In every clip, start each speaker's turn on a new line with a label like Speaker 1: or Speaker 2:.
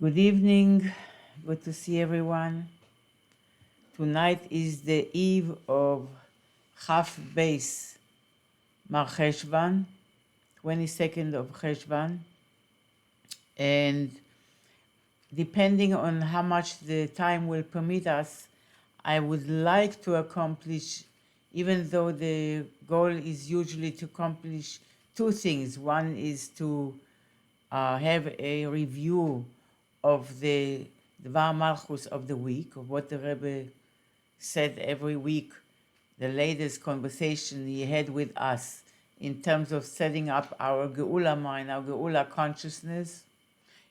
Speaker 1: Good evening. Good to see everyone. Tonight is the eve of Chaf Beis Marcheshvan, 22nd of Cheshvan, and depending on how much the time will permit us, I would like to accomplish, even though the goal is usually to accomplish two things. One is to have a review of the Dvar Malchus of the week, of what the Rebbe said every week, the latest conversation he had with us in terms of setting up our Geula mind, our Geula consciousness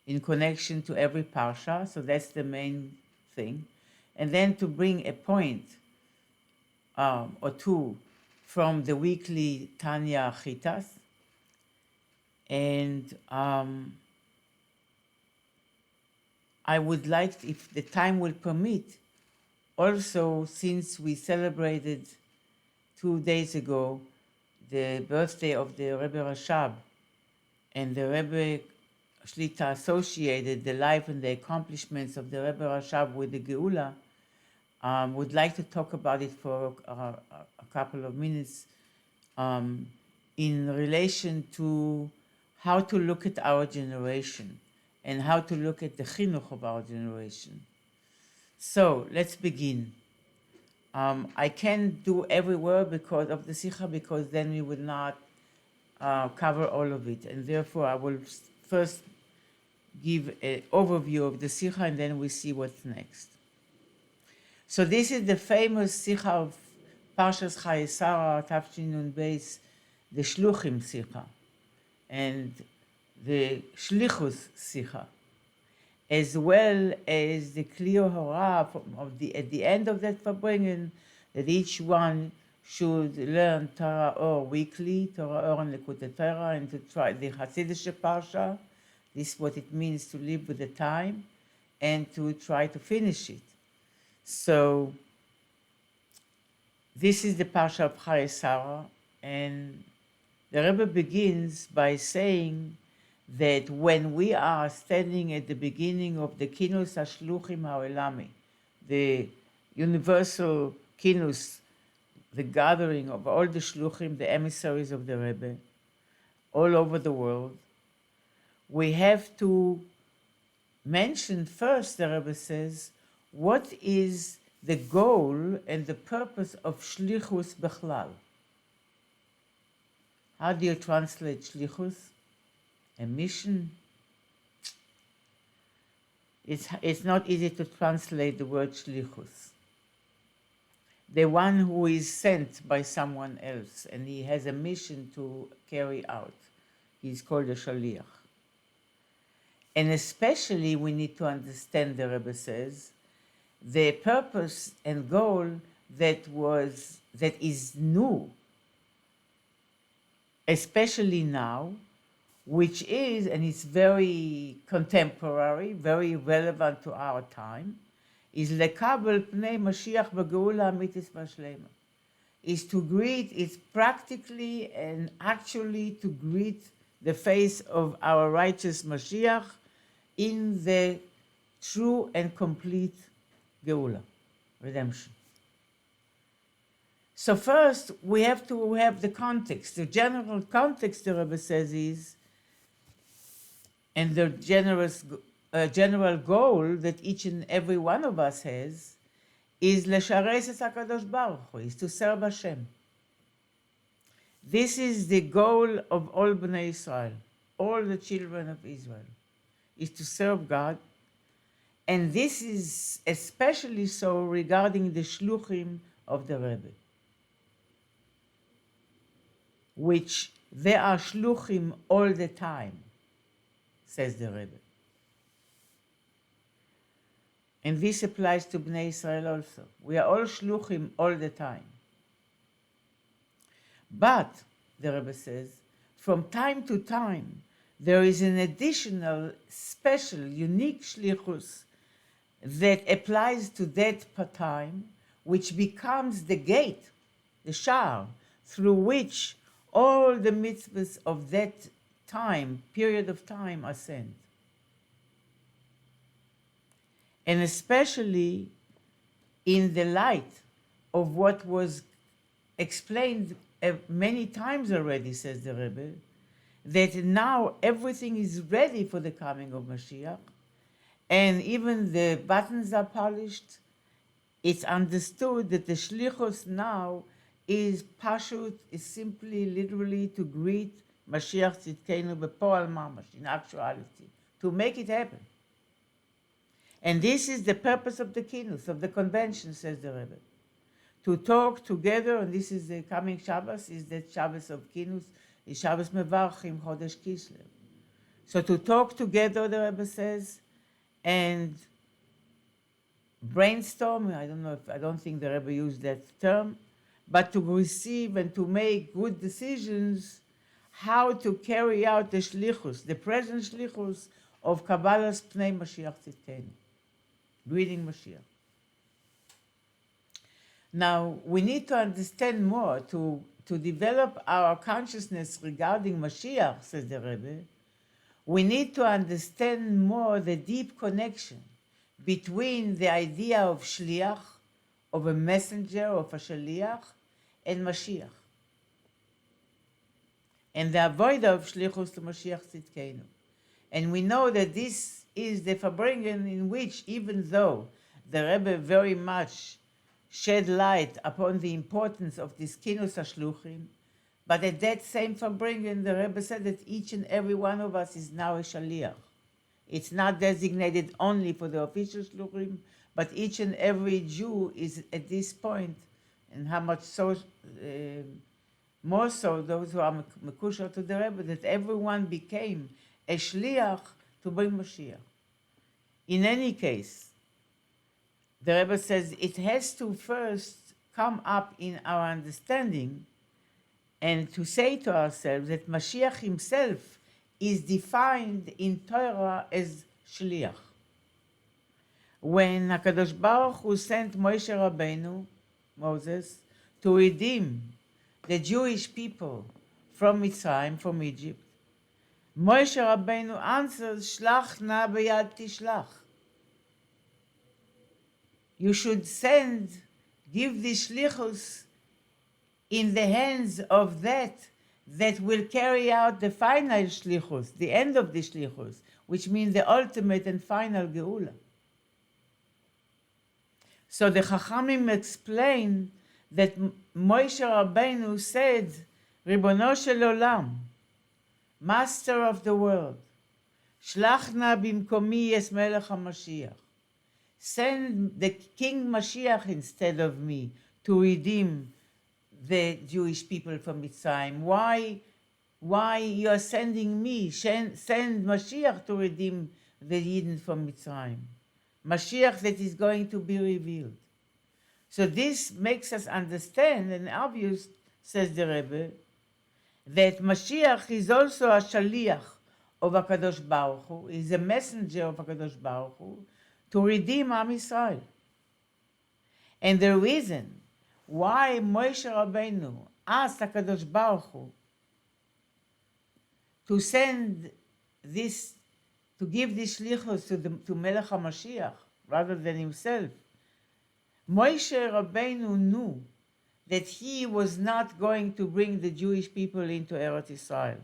Speaker 1: in connection to every Parsha. So that's the main thing. And then to bring a point or two from the weekly Tanya Chitas. And I would like, if the time will permit, also, since we celebrated 2 days ago the birthday of the Rebbe Rashab, and the Rebbe Shlita associated the life and the accomplishments of the Rebbe Rashab with the Geula, would like to talk about it for a couple of minutes in relation to how to look at our generation and how to look at the chinuch of our generation. So let's begin. I can't do every word because of the sikha, because then we would not cover all of it, and therefore I will first give an overview of the sikha, and then we see what's next. So this is the famous sikha of Parashas Chayei Tafshin Nun Beis, the Shluchim sikha, and the Shlichus sikha, as well as the clear hora at the end of that Farbrengen, that each one should learn Torah Or weekly, Torah Or and Lekutei Torah, and to try the Hasidic Parsha. This is what it means to live with the time, and to try to finish it. So this is the Parsha of Chayei, and the Rebbe begins by saying that when we are standing at the beginning of the Kinus HaShluchim HaOlami, the universal Kinus, the gathering of all the Shluchim, the emissaries of the Rebbe, all over the world, we have to mention first, the Rebbe says, what is the goal and the purpose of Shlichus Bechlal. How do you translate Shlichus? A mission? It's not easy to translate the word Shlichus. The one who is sent by someone else and he has a mission to carry out. He's called a Shaliach. And especially we need to understand, the Rebbe says, the purpose and goal that is new, especially now, which is, and it's very contemporary, very relevant to our time, is lekabel pnei Mashiach b'geula amitis v'shlema. Is to greet, it's practically and actually to greet the face of our righteous Mashiach in the true and complete geula, redemption. So first, we have to have the context. The general context, the Rebbe says, is, and the general goal that each and every one of us has, is leshares es HaKadosh Baruch Hu, is to serve Hashem. This is the goal of all Bnei Israel, all the children of Israel, is to serve God. And this is especially so regarding the Shluchim of the Rebbe, which they are Shluchim all the time, says the Rebbe. And this applies to Bnei Israel also. We are all Shluchim all the time. But, the Rebbe says, from time to time, there is an additional, special, unique Shlichus that applies to that time, which becomes the gate, the shar, through which all the mitzvahs of that time, period of time, are sent. and especially in the light of what was explained many times already, says the Rebbe, that now everything is ready for the coming of Mashiach, and even the buttons are polished. It's understood that the shlichus now is pashut, is simply literally to greet Mashiach Tzidkenu bepoal mamash, in actuality, to make it happen. And this is the purpose of the kinus, of the convention, says the Rebbe. To talk together, and this is the coming Shabbos, is the Shabbos of kinus, is Shabbos Mevarchim Chodesh Kislev. So to talk together, the Rebbe says, and brainstorm, I don't think the Rebbe used that term, but to receive and to make good decisions how to carry out the shlichus, the present shlichus of Kabbalah's Pnei Mashiach Tzidkenu, greeting Mashiach. Now, we need to understand more, to develop our consciousness regarding Mashiach, says the Rebbe. We need to understand more the deep connection between the idea of shliach, of a messenger, of a shaliach, and Mashiach. And the avoid of shlichus to Mashiach Tzidkenu. And we know that this is the Farbrengen in which, even though the Rebbe very much shed light upon the importance of this kinus hashluchim, but at that same Farbrengen, the Rebbe said that each and every one of us is now a shaliach. It's not designated only for the official shluchim, but each and every Jew is at this point, and how much so, more so those who are mekushar to the Rebbe, that everyone became a shliach to bring Mashiach. In any case, the Rebbe says it has to first come up in our understanding and to say to ourselves that Mashiach himself is defined in Torah as shliach. When HaKadosh Baruch Hu sent Moshe Rabbeinu, Moses, to redeem the Jewish people from Mitzrayim, from Egypt, Moshe Rabbeinu answers, Shlach na b'yad tishlach. You should send, give the shlichus in the hands of that will carry out the final shlichus, the end of the shlichus, which means the ultimate and final geula. So the Chachamim explain that Moshe Rabbeinu said, Ribono shel olam, Master of the world, Shlach na bimkomi es melech HaMashiach. Send the King Mashiach instead of me to redeem the Jewish people from Mitzrayim. Why you are sending me? Send Mashiach to redeem the Yidden from Mitzrayim. Mashiach that is going to be revealed. So this makes us understand, and obvious, says the Rebbe, that Mashiach is also a shaliach of HaKadosh Baruch Hu, is a messenger of HaKadosh Baruch Hu, to redeem Am Yisrael. And the reason why Moshe Rabbeinu asked HaKadosh Baruch Hu to send this, to give this shlichus to Melech HaMashiach rather than himself, Moshe Rabbeinu knew that he was not going to bring the Jewish people into Eretz Yisrael.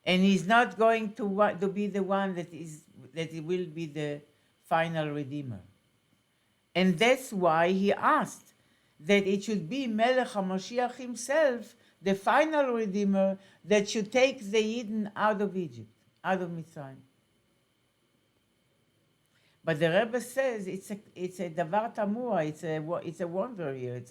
Speaker 1: And he's not going to be the one that will be the final redeemer. And that's why he asked that it should be Melech HaMashiach himself, the final redeemer, that should take the Yidden out of Egypt, out of Mitzrayim. But the Rebbe says it's a davar tamua, it's a wonder here.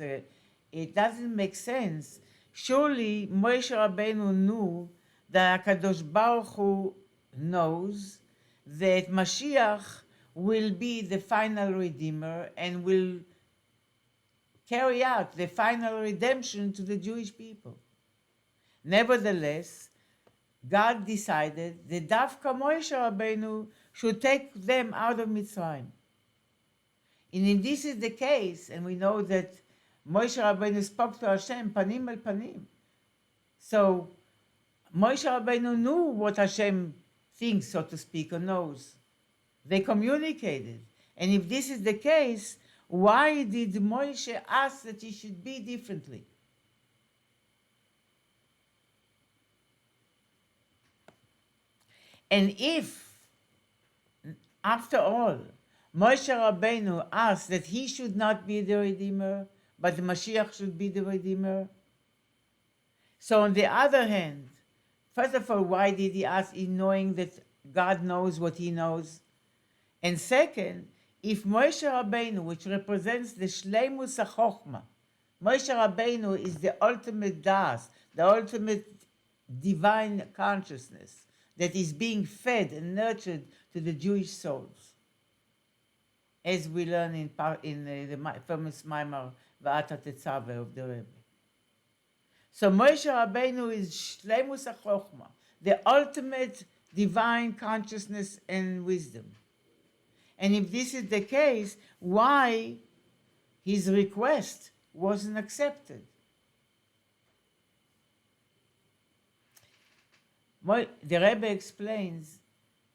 Speaker 1: It doesn't make sense. Surely Moshe Rabbeinu knew that HaKadosh Baruch Hu knows that Mashiach will be the final redeemer and will carry out the final redemption to the Jewish people. Nevertheless, God decided that Dafka Moshe Rabbeinu should take them out of Mitzrayim. And if this is the case, and we know that Moshe Rabbeinu spoke to Hashem panim el panim, so Moshe Rabbeinu knew what Hashem thinks, so to speak, or knows. They communicated. And if this is the case, why did Moshe ask that it should be differently? And if, after all, Moshe Rabbeinu asked that he should not be the Redeemer, but the Mashiach should be the Redeemer. So on the other hand, first of all, why did he ask in knowing that God knows what he knows? And second, if Moshe Rabbeinu, which represents the Shleimus HaChochma, Moshe Rabbeinu is the ultimate Das, the ultimate divine consciousness that is being fed and nurtured to the Jewish souls, as we learn in the famous Maimar Va'ata Tetzaveh of the Rebbe. So Moshe Rabbeinu is Shleimus HaChochma, the ultimate divine consciousness and wisdom. And if this is the case, why his request wasn't accepted? The Rebbe explains,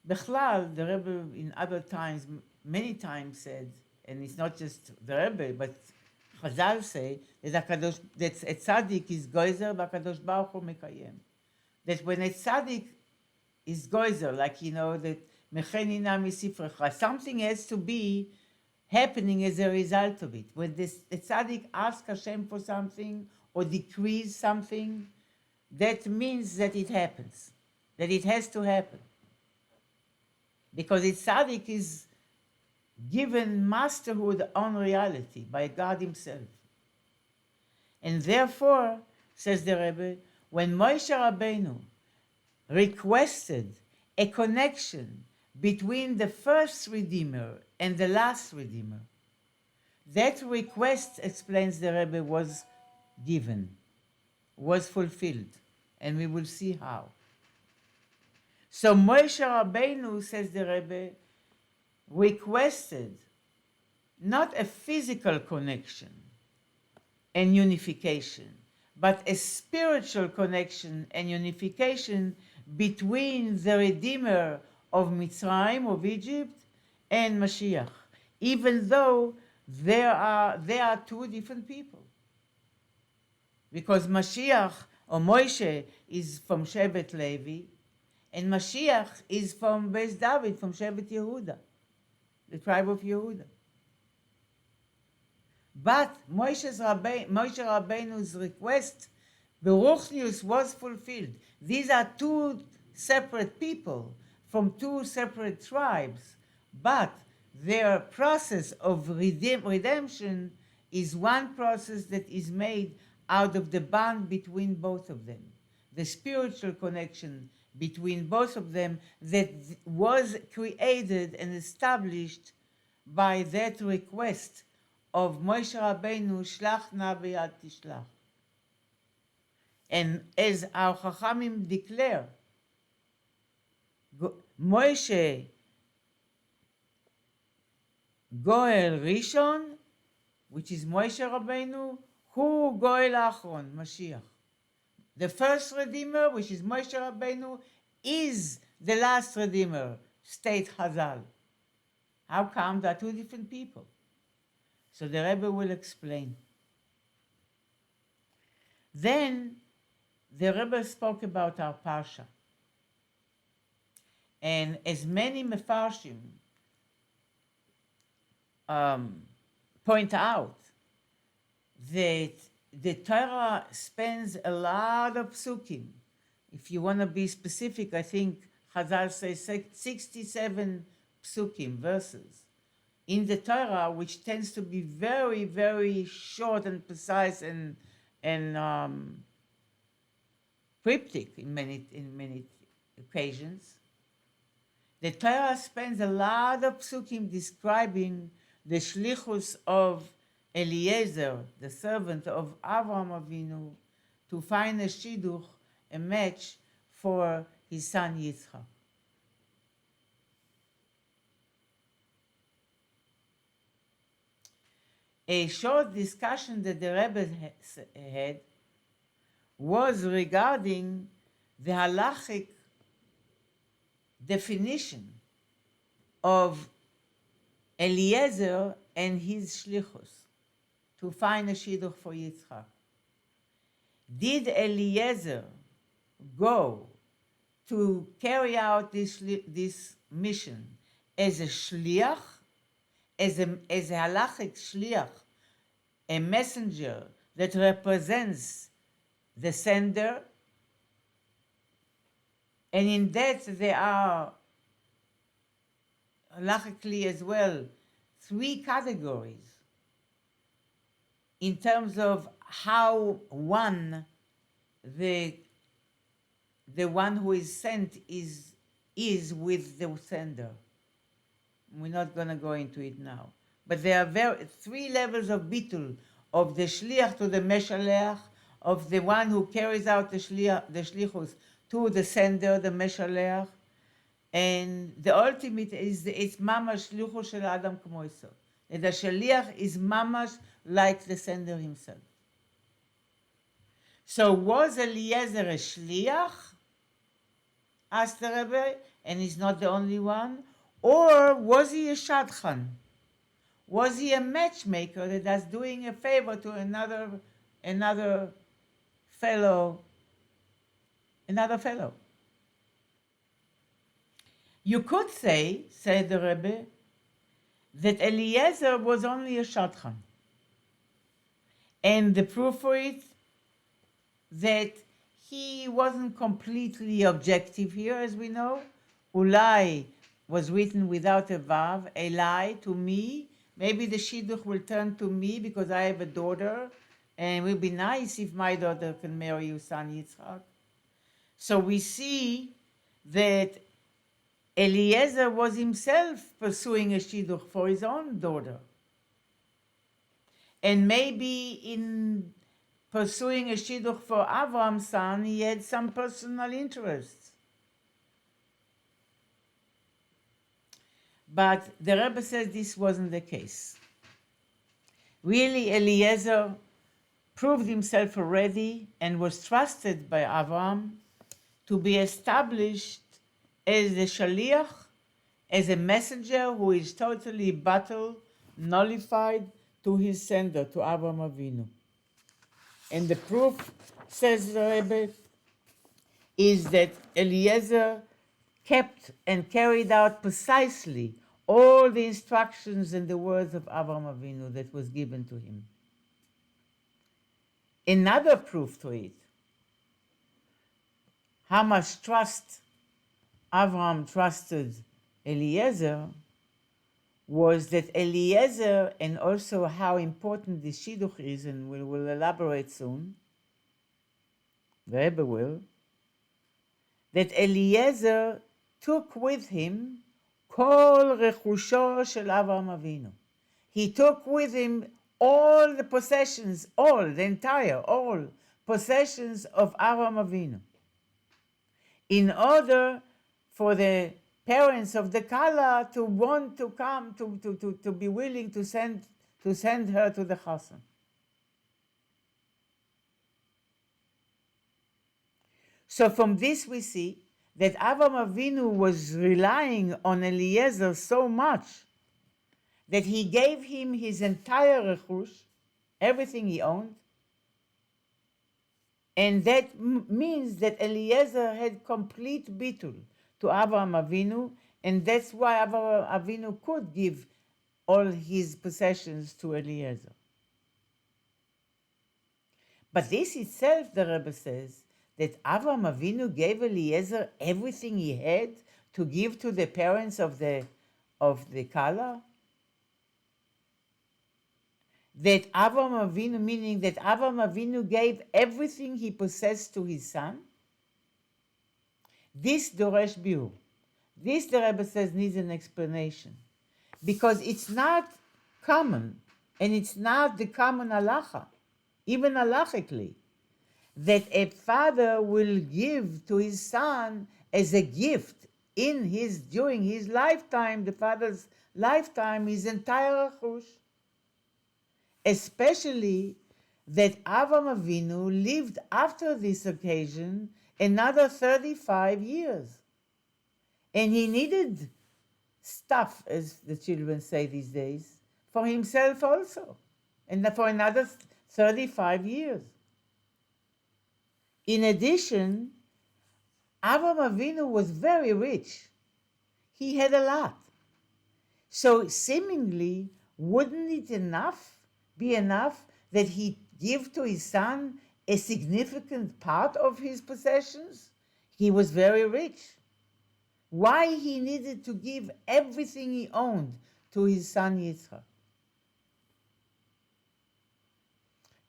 Speaker 1: Bechlal, the Rebbe in other times, many times said, and it's not just the Rebbe, but Chazal say that a tzaddik is goizer, v'akadosh baruch hu mekayem. That when a tzaddik is goizer, like that mechenina misifrecha, something has to be happening as a result of it. When the tzaddik asks Hashem for something or decrees something, that means that it happens, that it has to happen. Because the tzaddik is given masterhood on reality by God himself. And therefore, says the Rebbe, when Moshe Rabbeinu requested a connection between the first Redeemer and the last Redeemer, that request, explains the Rebbe, was given, was fulfilled, and we will see how. So Moshe Rabbeinu, says the Rebbe, requested not a physical connection and unification, but a spiritual connection and unification between the Redeemer of Mitzrayim, of Egypt, and Mashiach, even though they are two different people. Because Mashiach, or Moshe, is from Shevet Levi, and Mashiach is from Beis David, from Shevet Yehuda, the tribe of Yehuda. But Moshe Rabbeinu's request, the Ruchnius, was fulfilled. These are two separate people from two separate tribes, but their process of redemption is one process that is made out of the bond between both of them, the spiritual connection between both of them that was created and established by that request of Moshe Rabbeinu, Shlach na v'yad tishlach. And as our Chachamim declare, Moshe Goel Rishon, which is Moshe Rabbeinu, Hu Goel Achron, Mashiach. The first Redeemer, which is Moshe Rabbeinu, is the last Redeemer, state Chazal. How come? They are two different people. So the Rebbe will explain. Then the Rebbe spoke about our Parsha. And as many Mefarshim point out, that the Torah spends a lot of psukim. If you want to be specific, I think Chazal says 67 psukim, verses, in the Torah, which tends to be very, very short and precise and cryptic in many occasions. The Torah spends a lot of psukim describing the shlichus of Eliezer, the servant of Avraham Avinu, to find a shidduch, a match for his son Yitzchak. A short discussion that the Rebbe had was regarding the halachic definition of Eliezer and his shlichus to find a shidduch for Yitzchak. Did Eliezer go to carry out this mission as a shliach, as a halachic shliach, a messenger that represents the sender? And in that there are halachically as well 3 categories in terms of how the one who is sent is with the sender. We're not going to go into it now. But there are 3 levels of bitul, of the shliach to the meshalech, of the one who carries out the shlichus to the sender, the meshalech, and the ultimate is it's mamash shlichus shel adam kmoiso. And the shliach is mamash like the sender himself. So was Eliezer a shliach? Asked the Rebbe, and he's not the only one. Or was he a shadchan? Was he a matchmaker that's doing a favor to another fellow? You could say, said the Rebbe, that Eliezer was only a shadchan. And the proof for it, that he wasn't completely objective here, as we know. Ulai was written without a vav, a lie to me. Maybe the shidduch will turn to me because I have a daughter, and it will be nice if my daughter can marry your son Yitzchak. So we see that Eliezer was himself pursuing a shidduch for his own daughter. And maybe in pursuing a shidduch for Avram's son, he had some personal interests. But the Rebbe says this wasn't the case. Really, Eliezer proved himself already and was trusted by Avram to be established as a shaliach, as a messenger who is totally battle nullified to his sender, to Avram Avinu. And the proof, says the Rebbe, is that Eliezer kept and carried out precisely all the instructions and the words of Avram Avinu that was given to him. Another proof to it, how much trust Avram trusted Eliezer, was that Eliezer, and also how important the shidduch is, and we will elaborate soon, the Rebbe will, that Eliezer took with him kol rechusho shel Avram Avinu. He took with him all the possessions, all possessions of Avram Avinu, in order for the parents of the Kala to want to come, to be willing to send her to the Chassan. So from this we see that Avram Avinu was relying on Eliezer so much that he gave him his entire rechush, everything he owned, and that means that Eliezer had complete bitul to Avram Avinu, and that's why Avram Avinu could give all his possessions to Eliezer. But this itself, the Rebbe says, that Avram Avinu gave Eliezer everything he had to give to the parents of the Kala? That Avram Avinu, meaning that Avram Avinu gave everything he possessed to his son? This Doresh Biur. This, the Rebbe says, needs an explanation. Because it's not common, and it's not the common halacha, even halachically, that a father will give to his son as a gift during his lifetime, the father's lifetime, his entire rechush. Especially that Avram Avinu lived after this occasion another 35 years. And he needed stuff, as the children say these days, for himself also, and for another 35 years. In addition, Avram Avinu was very rich. He had a lot. So seemingly, wouldn't it be enough that he give to his son a significant part of his possessions? He was very rich. Why he needed to give everything he owned to his son Yitzchak?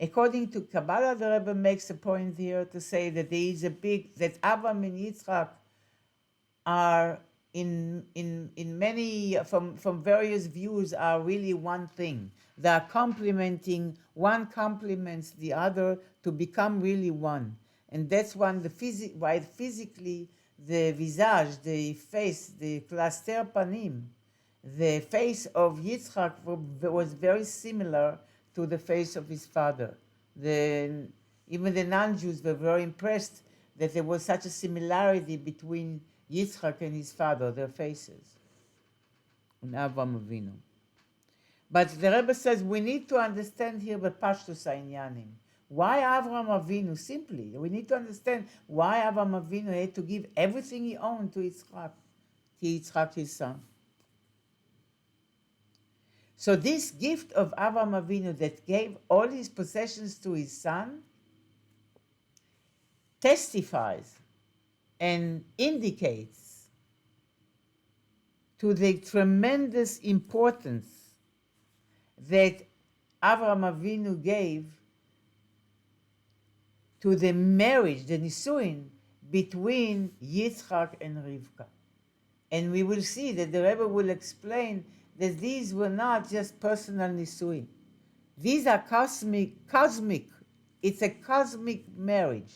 Speaker 1: According to Kabbalah, the Rebbe makes a point here to say that that Avram and Yitzchak are in many, from various views, are really one thing. They are complementing, one complements the other to become really one. And that's why physically the visage, the face, the cluster panim, the face of Yitzchak was very similar to the face of his father. Even the non-Jews were very impressed that there was such a similarity between Yitzchak and his father, their faces, and Avram Avinu. But the Rebbe says we need to understand here the Pashtus Inyanim. Why Avram Avinu? Simply, we need to understand why Avram Avinu had to give everything he owned to Yitzchak, his son. So this gift of Avram Avinu that gave all his possessions to his son testifies and indicates to the tremendous importance that Avram Avinu gave to the marriage, the nisuin, between Yitzchak and Rivka. And we will see that the Rebbe will explain that these were not just personal nisuin. These are cosmic. It's a cosmic marriage.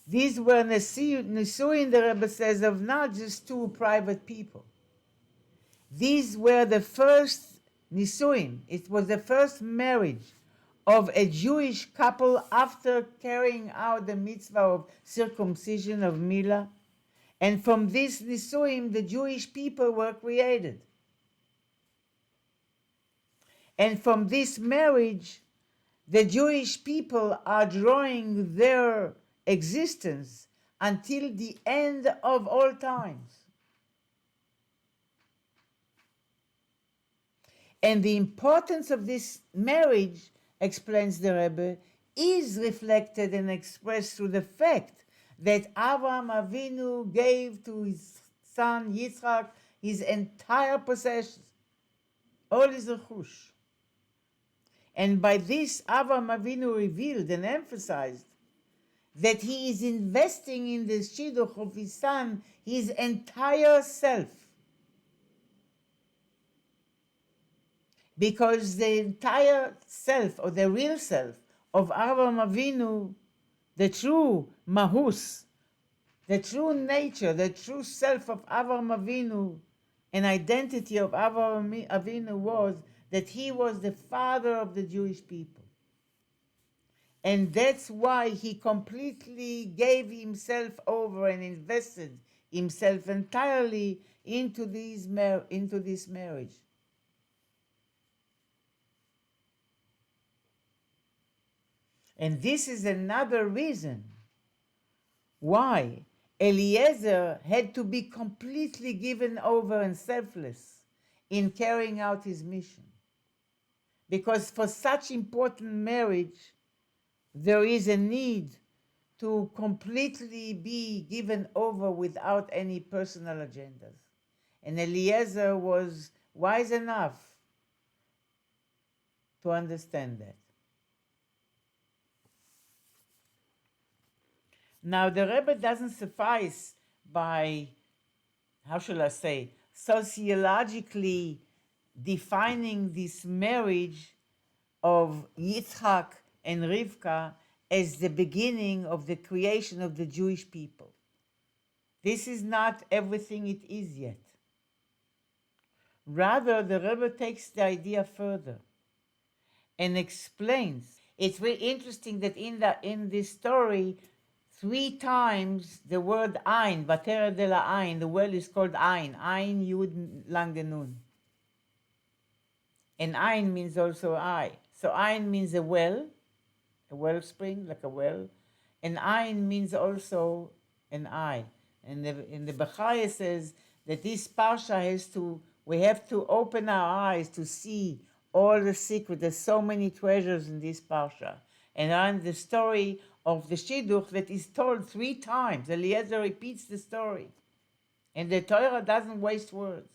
Speaker 1: These were nisuin, the Rebbe says, of not just two private people. These were the first nisuin. It was the first marriage of a Jewish couple after carrying out the mitzvah of circumcision of Milah. And from this nisuin, the Jewish people were created. And from this marriage, the Jewish people are drawing their existence until the end of all times. And the importance of this marriage, explains the Rebbe, is reflected and expressed through the fact that Avraham Avinu gave to his son Yitzchak his entire possessions, all his rechush. And by this, Avraham Avinu revealed and emphasized that he is investing in the shidduch of his son his entire self. Because the entire self, or the real self, of Avraham Avinu, the true mahus, the true nature, the true self of Avraham Avinu, an identity of Avraham Avinu was that he was the father of the Jewish people. And that's why he completely gave himself over and invested himself entirely into this marriage. And this is another reason why Eliezer had to be completely given over and selfless in carrying out his mission. Because for such important marriage, there is a need to completely be given over without any personal agendas. And Eliezer was wise enough to understand that. Now, the Rebbe doesn't suffice by, how shall I say, sociologically defining this marriage of Yitzchak and Rivka as the beginning of the creation of the Jewish people. This is not everything it is yet. Rather, the Rebbe takes the idea further and explains. It's very interesting that in this story, Three times the word Ein, Vatera de la Ein, the well is called Ein, Ein Yud Langenun. And Ein means also eye. So Ein means a wellspring, like a well. And Ein means also an eye. And the Bechaya says that this Parsha we have to open our eyes to see all the secret. There's so many treasures in this Parsha. And the story of the Shidduch that is told three times. Eliezer repeats the story. And the Torah doesn't waste words.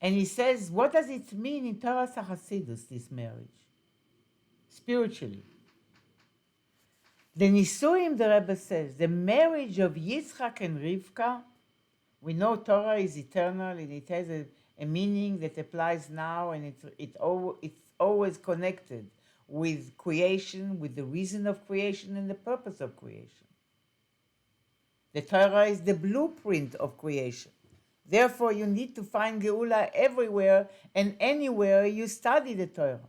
Speaker 1: And he says, what does it mean in Torah HaChasidus, this marriage? Spiritually. The Nisuim, the Rebbe says, the marriage of Yitzchak and Rivka, we know Torah is eternal and it has a meaning that applies now, and it's always connected with creation, with the reason of creation and the purpose of creation. The Torah is the blueprint of creation. Therefore, you need to find Geula everywhere and anywhere you study the Torah.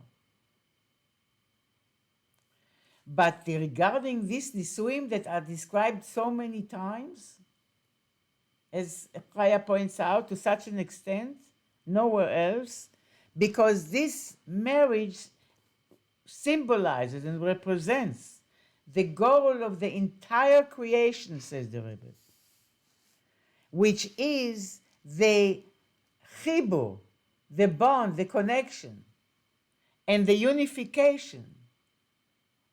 Speaker 1: But regarding these Nisuim that are described so many times, as Chayei points out, to such an extent, nowhere else, because this marriage symbolizes and represents the goal of the entire creation, says the Rebbe, which is the chibur, the bond, the connection, and the unification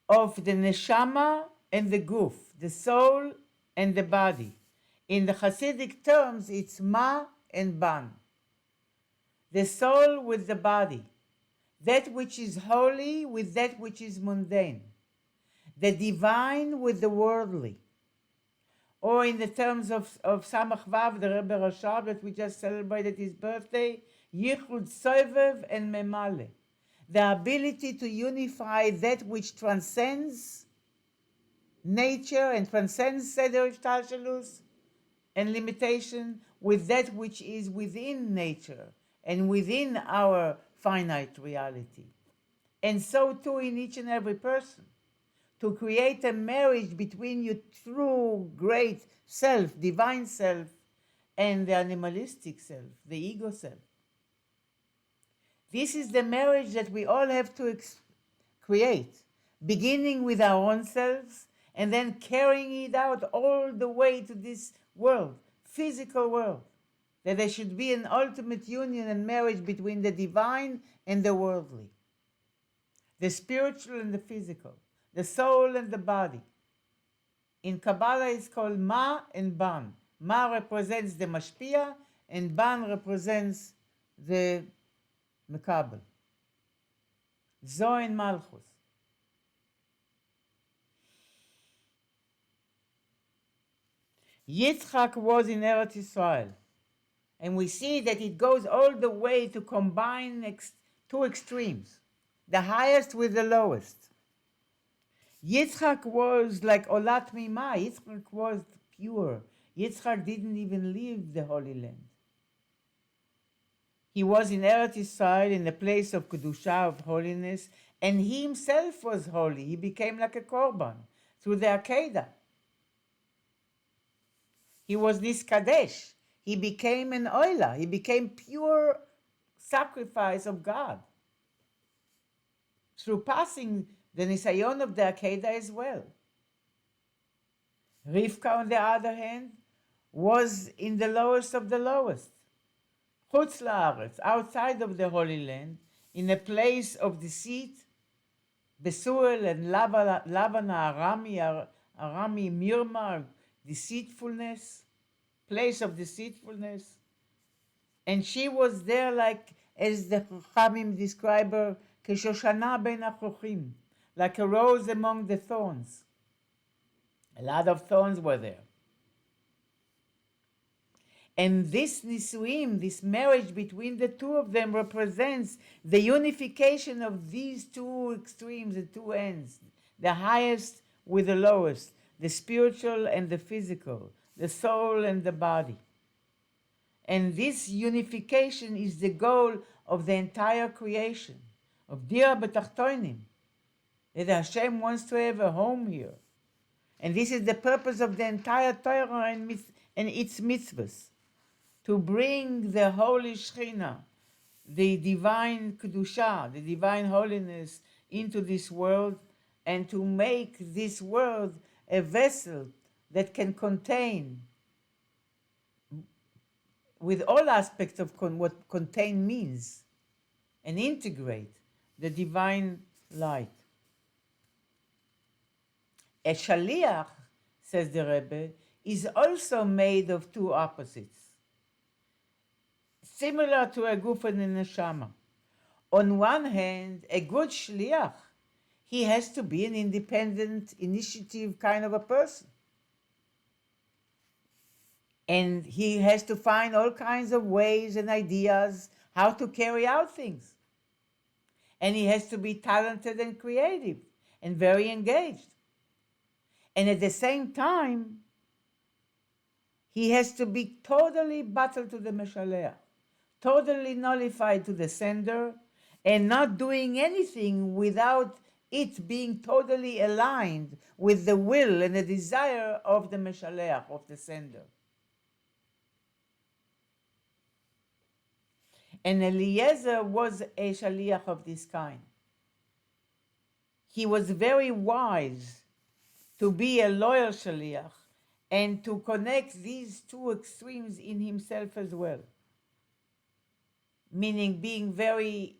Speaker 1: of the neshama and the guf, the soul and the body. In the Hasidic terms, it's ma and ban. The soul with the body, that which is holy with that which is mundane, the divine with the worldly. Or in the terms of Samach Vav, the Rebbe Rashab that we just celebrated his birthday, Yichud Soivev and Memale, the ability to unify that which transcends nature and transcends Seder Ishtalshelus and limitation with that which is within nature and within our finite reality. And so too in each and every person, to create a marriage between your true great self, divine self, and the animalistic self, the ego self. This is the marriage that we all have to create, beginning with our own selves and then carrying it out all the way to this world, physical world, that there should be an ultimate union and marriage between the divine and the worldly, the spiritual and the physical, the soul and the body. In Kabbalah it's called Ma and Ban. Ma represents the Mashpia and Ban represents the Mekabel. Zoe and Malchus. Yitzchak was in Eretz Israel, and we see that it goes all the way to combine two extremes, the highest with the lowest. Yitzchak was like Olat Mima. Yitzchak was pure. Yitzchak didn't even leave the Holy Land. He was in Eretz Israel, in the place of Kedusha, of holiness, and he himself was holy. He became like a korban through the Akedah. He was Niskadesh. He became an oila. He became pure sacrifice of God through passing the nisayon of the Akedah as well. Rivka, on the other hand, was in the lowest of the lowest. Chutz la'aretz, outside of the Holy Land, in a place of deceit, Besuel and Laban Arami, Mirma, deceitfulness, place of deceitfulness. And she was there like, as the Chachamim describe her, Keshoshana ben Achochim, like a rose among the thorns. A lot of thorns were there. And this Nisuim, this marriage between the two of them, represents the unification of these two extremes, the two ends, the highest with the lowest, the spiritual and the physical, the soul and the body. And this unification is the goal of the entire creation, of Dira B'Tachtonim, that Hashem wants to have a home here. And this is the purpose of the entire Torah and its mitzvahs, to bring the holy Shekhinah, the divine Kedusha, the divine holiness into this world, and to make this world a vessel that can contain, with all aspects of what contain means, and integrate the divine light. A shaliach, says the Rebbe, is also made of two opposites, similar to a guf and a neshama. On one hand, a good shliach, he has to be an independent, initiative kind of a person. And he has to find all kinds of ways and ideas how to carry out things. And he has to be talented and creative and very engaged. And at the same time, he has to be totally battled to the Meshaleach, totally nullified to the sender, and not doing anything without it being totally aligned with the will and the desire of the Meshaleach, of the sender. And Eliezer was a shaliach of this kind. He was very wise to be a loyal shaliach and to connect these two extremes in himself as well. Meaning being very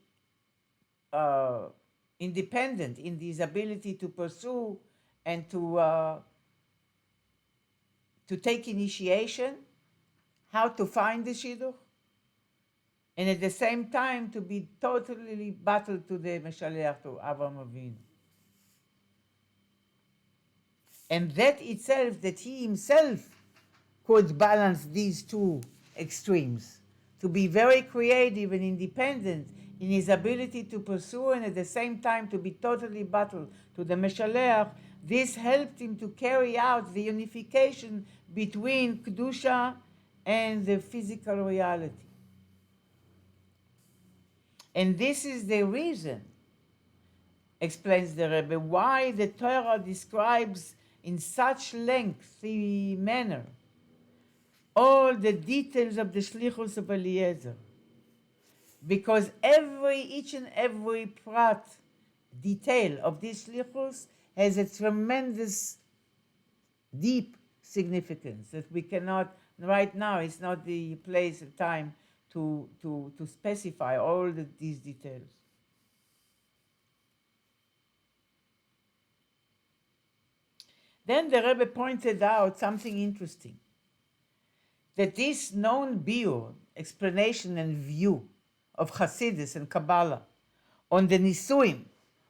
Speaker 1: independent in his ability to pursue and to take initiation, how to find the shidduch, and at the same time to be totally battled to the Meshaleach, to Avraham Avinu. And that itself, that he himself could balance these two extremes, to be very creative and independent in his ability to pursue and at the same time to be totally battled to the Meshaleach, this helped him to carry out the unification between Kedusha and the physical reality. And this is the reason, explains the Rebbe, why the Torah describes in such lengthy manner all the details of the shlichus of Eliezer. Because each and every prat, detail of this shlichus has a tremendous, deep significance that we cannot, right now, it's not the place and time to specify all these details. Then the Rebbe pointed out something interesting, that this known biur, explanation and view of Hasidus and Kabbalah on the nisuim,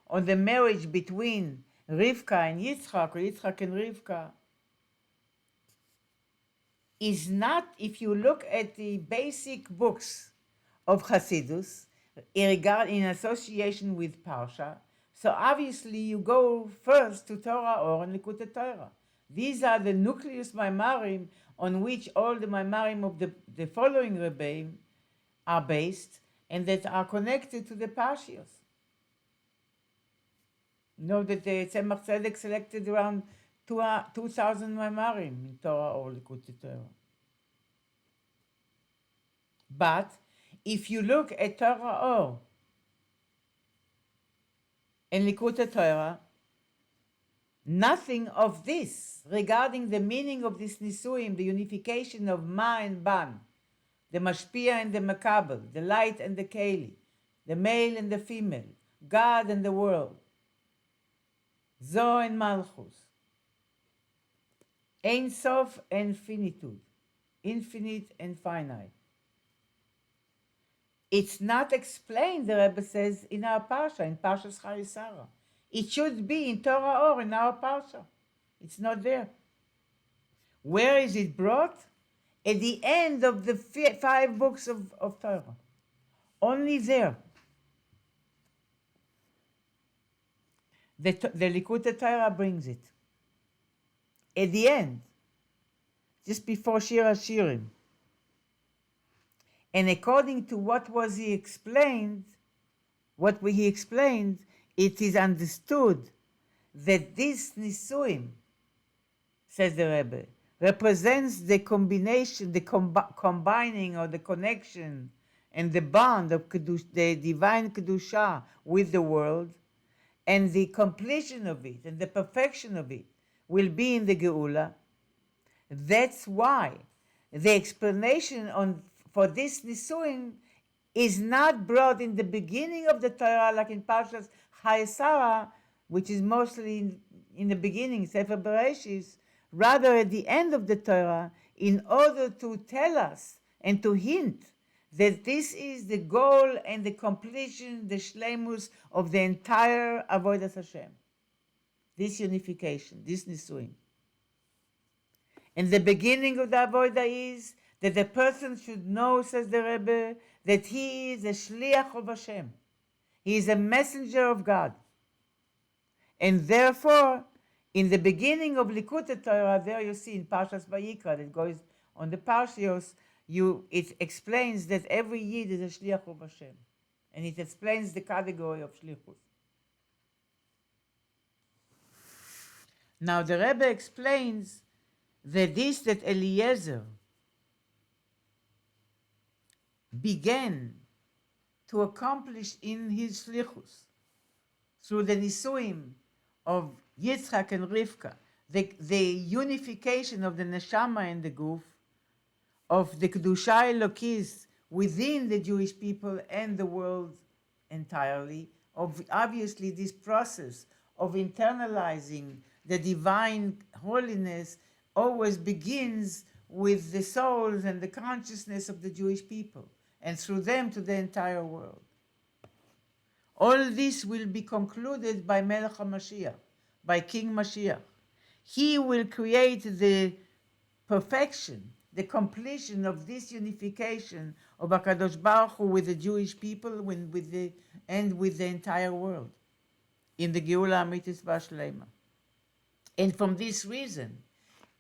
Speaker 1: on the marriage between Rivka and Yitzchak, or Yitzchak and Rivka, is not, if you look at the basic books of Hasidus in association with Parsha, so obviously you go first to Torah or Likutei Torah. These are the nucleus maimarim on which all the maimarim of the following Rebbeim are based and that are connected to the Parashas. Know that the Tzemach Tzedek selected around 2,000 maimarim in Torah or Likutei Torah. But if you look at Torah Or and Likutei Torah, nothing of this regarding the meaning of this nisuim, the unification of ma and ban, the mashpia and the makabel, the light and the keli, the male and the female, God and the world, Zo and Malchus, Ein Sof and finitude, infinite and finite. It's not explained, the Rebbe says, in our Parsha, in Parshas Chayei. It should be in Torah Or, in our Parsha. It's not there. Where is it brought? At the end of the 5 books of Torah. Only there. The Likutei Torah brings it. At the end, just before Shir HaShirim. And according to what he explained, it is understood that this nisuim says the Rebbe, represents the combination, the combining or the connection and the bond of the divine Kedusha with the world, and the completion of it and the perfection of it will be in the Geula. That's why the explanation for this Nisuin is not brought in the beginning of the Torah, like in Parashas Chayei, which is mostly in the beginning, Sefer Bereshis, rather at the end of the Torah, in order to tell us and to hint that this is the goal and the completion, the shlemus of the entire Avodas Hashem. This unification, this Nisuin. And the beginning of the Avodah is that the person should know, says the Rebbe, that he is a shliach of Hashem. He is a messenger of God. And therefore, in the beginning of Likutei Torah, there you see in Parashas Vayikra, that goes on the Parashos, it explains that every Yid is a shliach of Hashem. And it explains the category of shlichus. Now the Rebbe explains that Eliezer began to accomplish in his shlichus through the nisuim of Yitzchak and Rivka, the unification of the neshama and the guf, of the kedusha elokis within the Jewish people and the world entirely, of obviously this process of internalizing the divine holiness always begins with the souls and the consciousness of the Jewish people, and through them to the entire world. All this will be concluded by Melech HaMashiach, by King Mashiach. He will create the perfection, the completion of this unification of HaKadosh Baruch Hu with the Jewish people and with the entire world in the Geula Amitis Vashlema. And from this reason,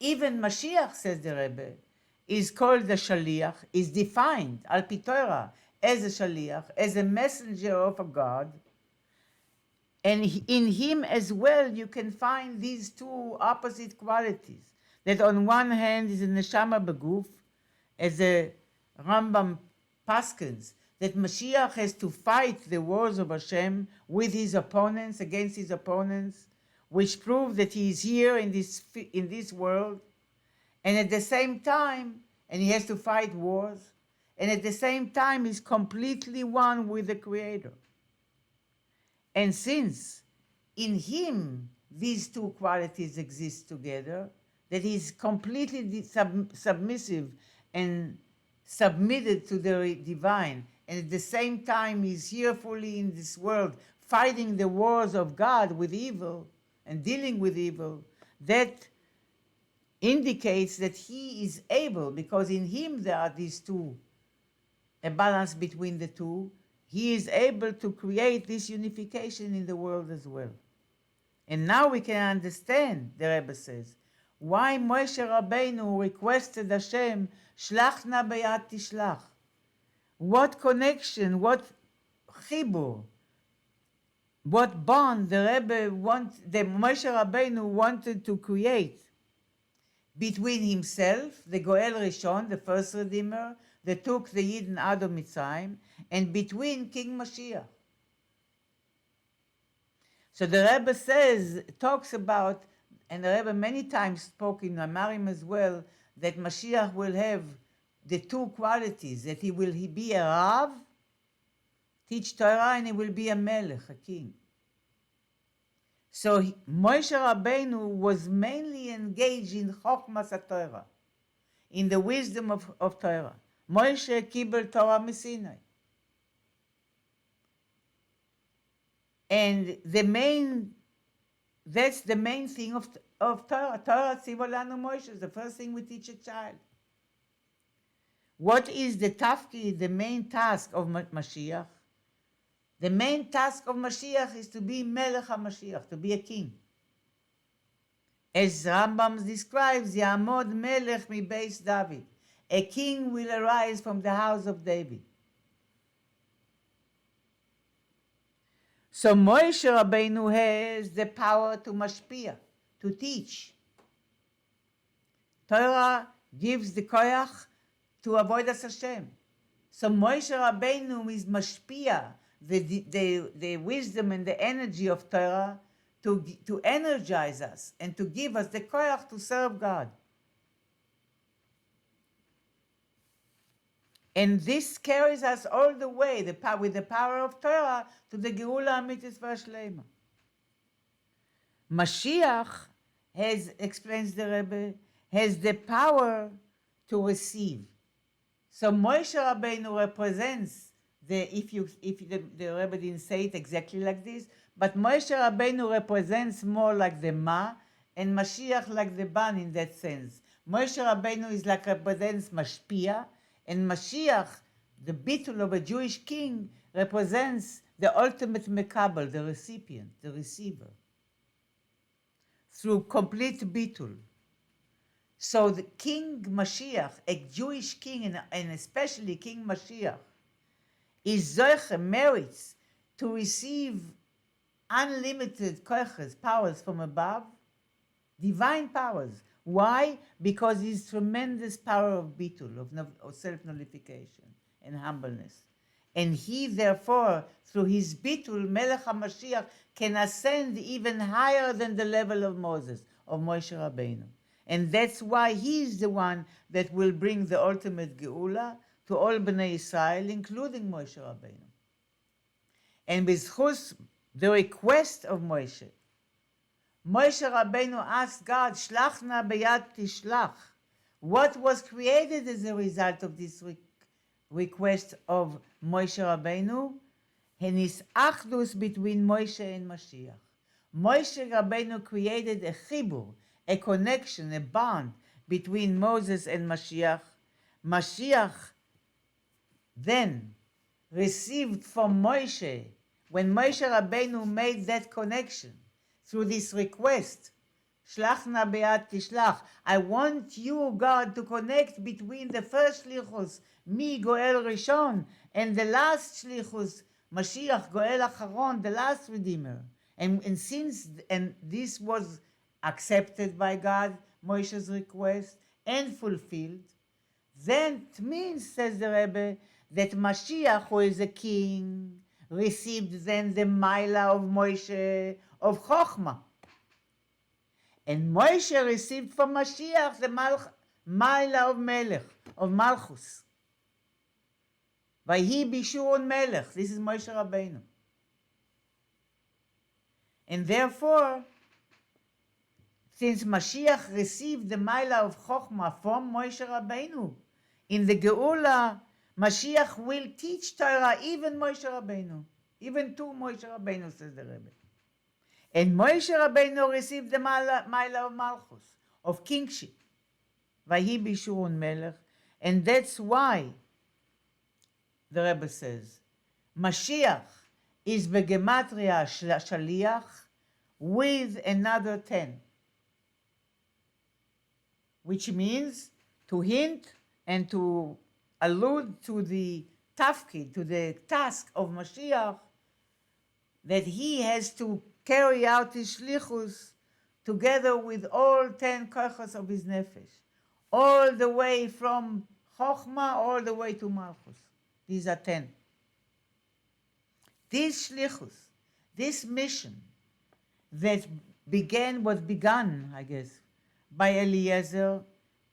Speaker 1: even Mashiach, says the Rebbe, is called the Shaliach, is defined, Al Pi Torah, as a Shaliach, as a messenger of a God. And in him as well you can find these two opposite qualities. That on one hand is a Neshama Beguf, as the Rambam paskins, that Mashiach has to fight the wars of Hashem with his opponents, against his opponents, which prove that he is here in this world, and at the same time, and he has to fight wars, and at the same time he's completely one with the Creator. And since in him these two qualities exist together, that he's completely submissive and submitted to the divine, and at the same time he's here fully in this world, fighting the wars of God with evil and dealing with evil, that indicates that he is able, because in him there are these two, a balance between the two, he is able to create this unification in the world as well. And now we can understand, the Rebbe says, why Moshe Rabbeinu requested Hashem, Shlach na b'yad tishlach. What connection, what chibur, what bond the Moshe Rabbeinu wanted to create between himself, the Goel Rishon, the first Redeemer, that took the Yidden out of Mitzrayim, and between King Mashiach. So the Rebbe talks about, and the Rebbe many times spoke in Amarim as well, that Mashiach will have the two qualities, that he will be a Rav, teach Torah, and he will be a Melech, a king. So Moshe Rabbeinu was mainly engaged in Chochmas HaTorah, in the wisdom of Torah. Moshe kibel Torah Mesinai. And that's the main thing of Torah. Torah Tzivolanu Moshe is the first thing we teach a child. What is the tafki, the main task of Mashiach? The main task of Mashiach is to be Melech HaMashiach, to be a king. As Rambam describes, Ya'amod Melech mi Beis David. A king will arise from the house of David. So Moshe Rabbeinu has the power to mashpia, to teach. Torah gives the koyach to avoid us Hashem. So Moshe Rabbeinu is mashpia, the wisdom and the energy of Torah to energize us and to give us the koyach to serve God. And this carries us all the way with the power of Torah to the Geula Amitis V'Shlema. Mashiach has, explains the Rebbe, has the power to receive. So Moshe Rabbeinu represents if the Rebbe didn't say it exactly like this, but Moshe Rabbeinu represents more like the Ma, and Mashiach like the Ban in that sense. Moshe Rabbeinu is like represents Mashpia, and Mashiach, the bitul of a Jewish king, represents the ultimate mekabel, the recipient, the receiver, through complete bitul. So the King Mashiach, a Jewish king, and especially King Mashiach, is zoche, merits to receive unlimited koiches, powers from above, divine powers. Why? Because his tremendous power of bitul, of self-nullification and humbleness. And he, therefore, through his bitul, Melech HaMashiach, can ascend even higher than the level of Moses, of Moshe Rabbeinu. And that's why he is the one that will bring the ultimate Geula to all Bnei Israel, including Moshe Rabbeinu. And with the request of Moshe Rabbeinu asked God, Shlachna beyad tishlach. What was created as a result of this request of Moshe Rabbeinu? Henis achdus between Moshe and Mashiach. Moshe Rabbeinu created a chibur, a connection, a bond between Moses and Mashiach. Mashiach then received from Moshe, when Moshe Rabbeinu made that connection through this request, Shlachna be'at tishlach, I want you, God, to connect between the first shlichus, me, Goel Rishon, and the last shlichus, Mashiach, Goel Acharon, the last Redeemer. And this was accepted by God, Moshe's request, and fulfilled, then it means, says the Rebbe, that Mashiach, who is a king, received then the Maila of Moshe, of Chochmah. And Moshe received from Mashiach the Maila of Melech, of Malchus. Vayhi bishurun Melech. This is Moshe Rabbeinu. And therefore, since Mashiach received the Maila of Chochmah from Moshe Rabbeinu, in the Geula, Mashiach will teach Torah, even Moshe Rabbeinu, even to Moshe Rabbeinu, says the Rebbe. And Moshe Rabbeinu received the Maila of Malchus, of kingship, Vayhi bishurun Melech, and that's why the Rebbe says, Mashiach is begematria shaliach with another 10, which means to hint and to allude to the tafkid, to the task of Mashiach, that he has to carry out his shlichus together with all 10 kochos of his nefesh, all the way from Chochmah all the way to Malchus. These are 10. This shlichus, this mission that was begun, I guess, by Eliezer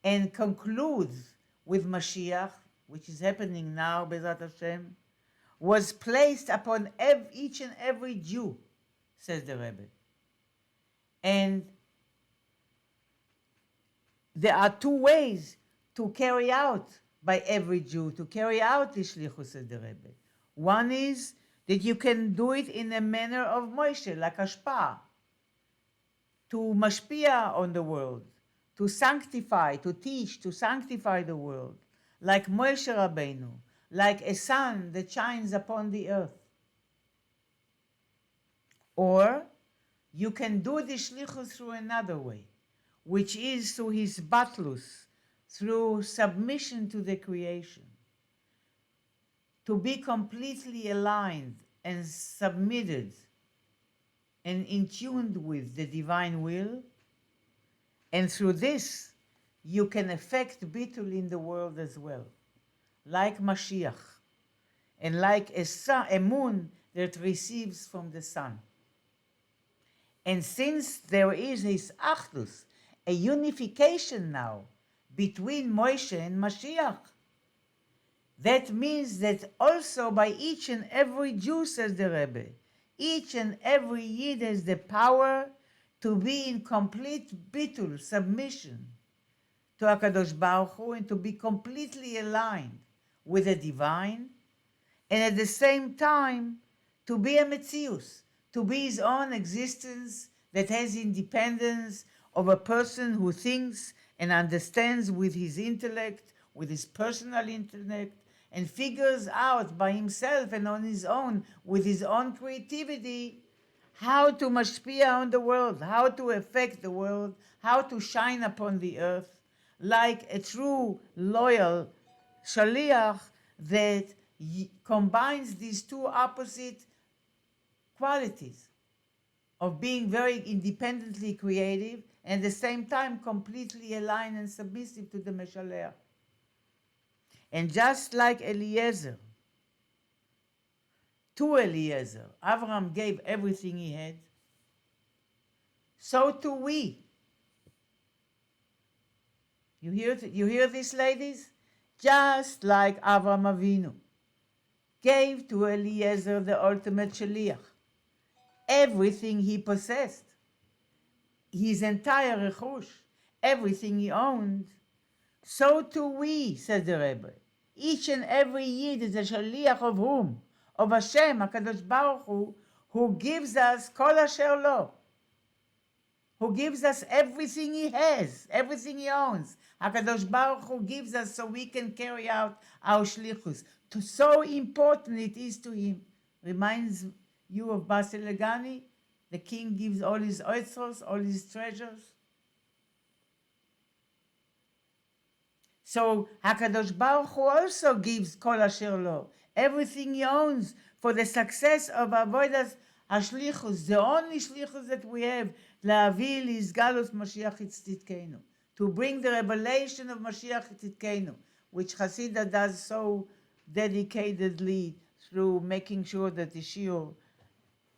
Speaker 1: and concludes with Mashiach, which is happening now, Bezrat Hashem, was placed upon each and every Jew, says the Rebbe. And there are two ways to carry out by every Jew, to carry out the shlichus, says the Rebbe. One is that you can do it in a manner of Moshe, like Ashpa, to mashpia on the world, to sanctify, to teach, to sanctify the world, like Moshe Rabbeinu, like a sun that shines upon the earth. Or you can do the shlichus through another way, which is through his batlus, through submission to the creation, to be completely aligned and submitted and in tune with the divine will, and through this you can affect bittul in the world as well, like Mashiach, and like a moon that receives from the sun. And since there is his achdus, a unification now between Moshe and Mashiach, that means that also by each and every Jew, says the Rebbe, each and every Yid has the power to be in complete bitul, submission to HaKadosh Baruch Hu, and to be completely aligned with the divine, and at the same time to be a Metzius, to be his own existence that has independence of a person who thinks and understands with his intellect, with his personal intellect, and figures out by himself and on his own, with his own creativity, how to mashpia on the world, how to affect the world, how to shine upon the earth, like a true loyal shaliach that combines these two opposite qualities of being very independently creative and at the same time completely aligned and submissive to the Meshalech. And just like Eliezer, to Eliezer, Abraham gave everything he had, so too we. You hear this, ladies? Just like Avraham Avinu gave to Eliezer, the ultimate shaliach, everything he possessed, his entire rechush, everything he owned, so too we, says the Rebbe. Each and every Yid is a shaliach of whom? Of Hashem, HaKadosh Baruch Hu, who gives us kol asher lo, who gives us everything he has, everything he owns. HaKadosh Baruch Hu gives us so we can carry out our shlichus. So important it is to him. Reminds you of Basil Legani? The king gives all his oitzros, all his treasures. So HaKadosh Baruch Hu also gives kol asher lo, everything he owns for the success of avodas hashlichus, the only shlichus that we have, להביא להסגלות Mashiach tzidkenu, to bring the revelation of Mashiach tzidkenu, which Hasidah does so dedicatedly through making sure that the shiur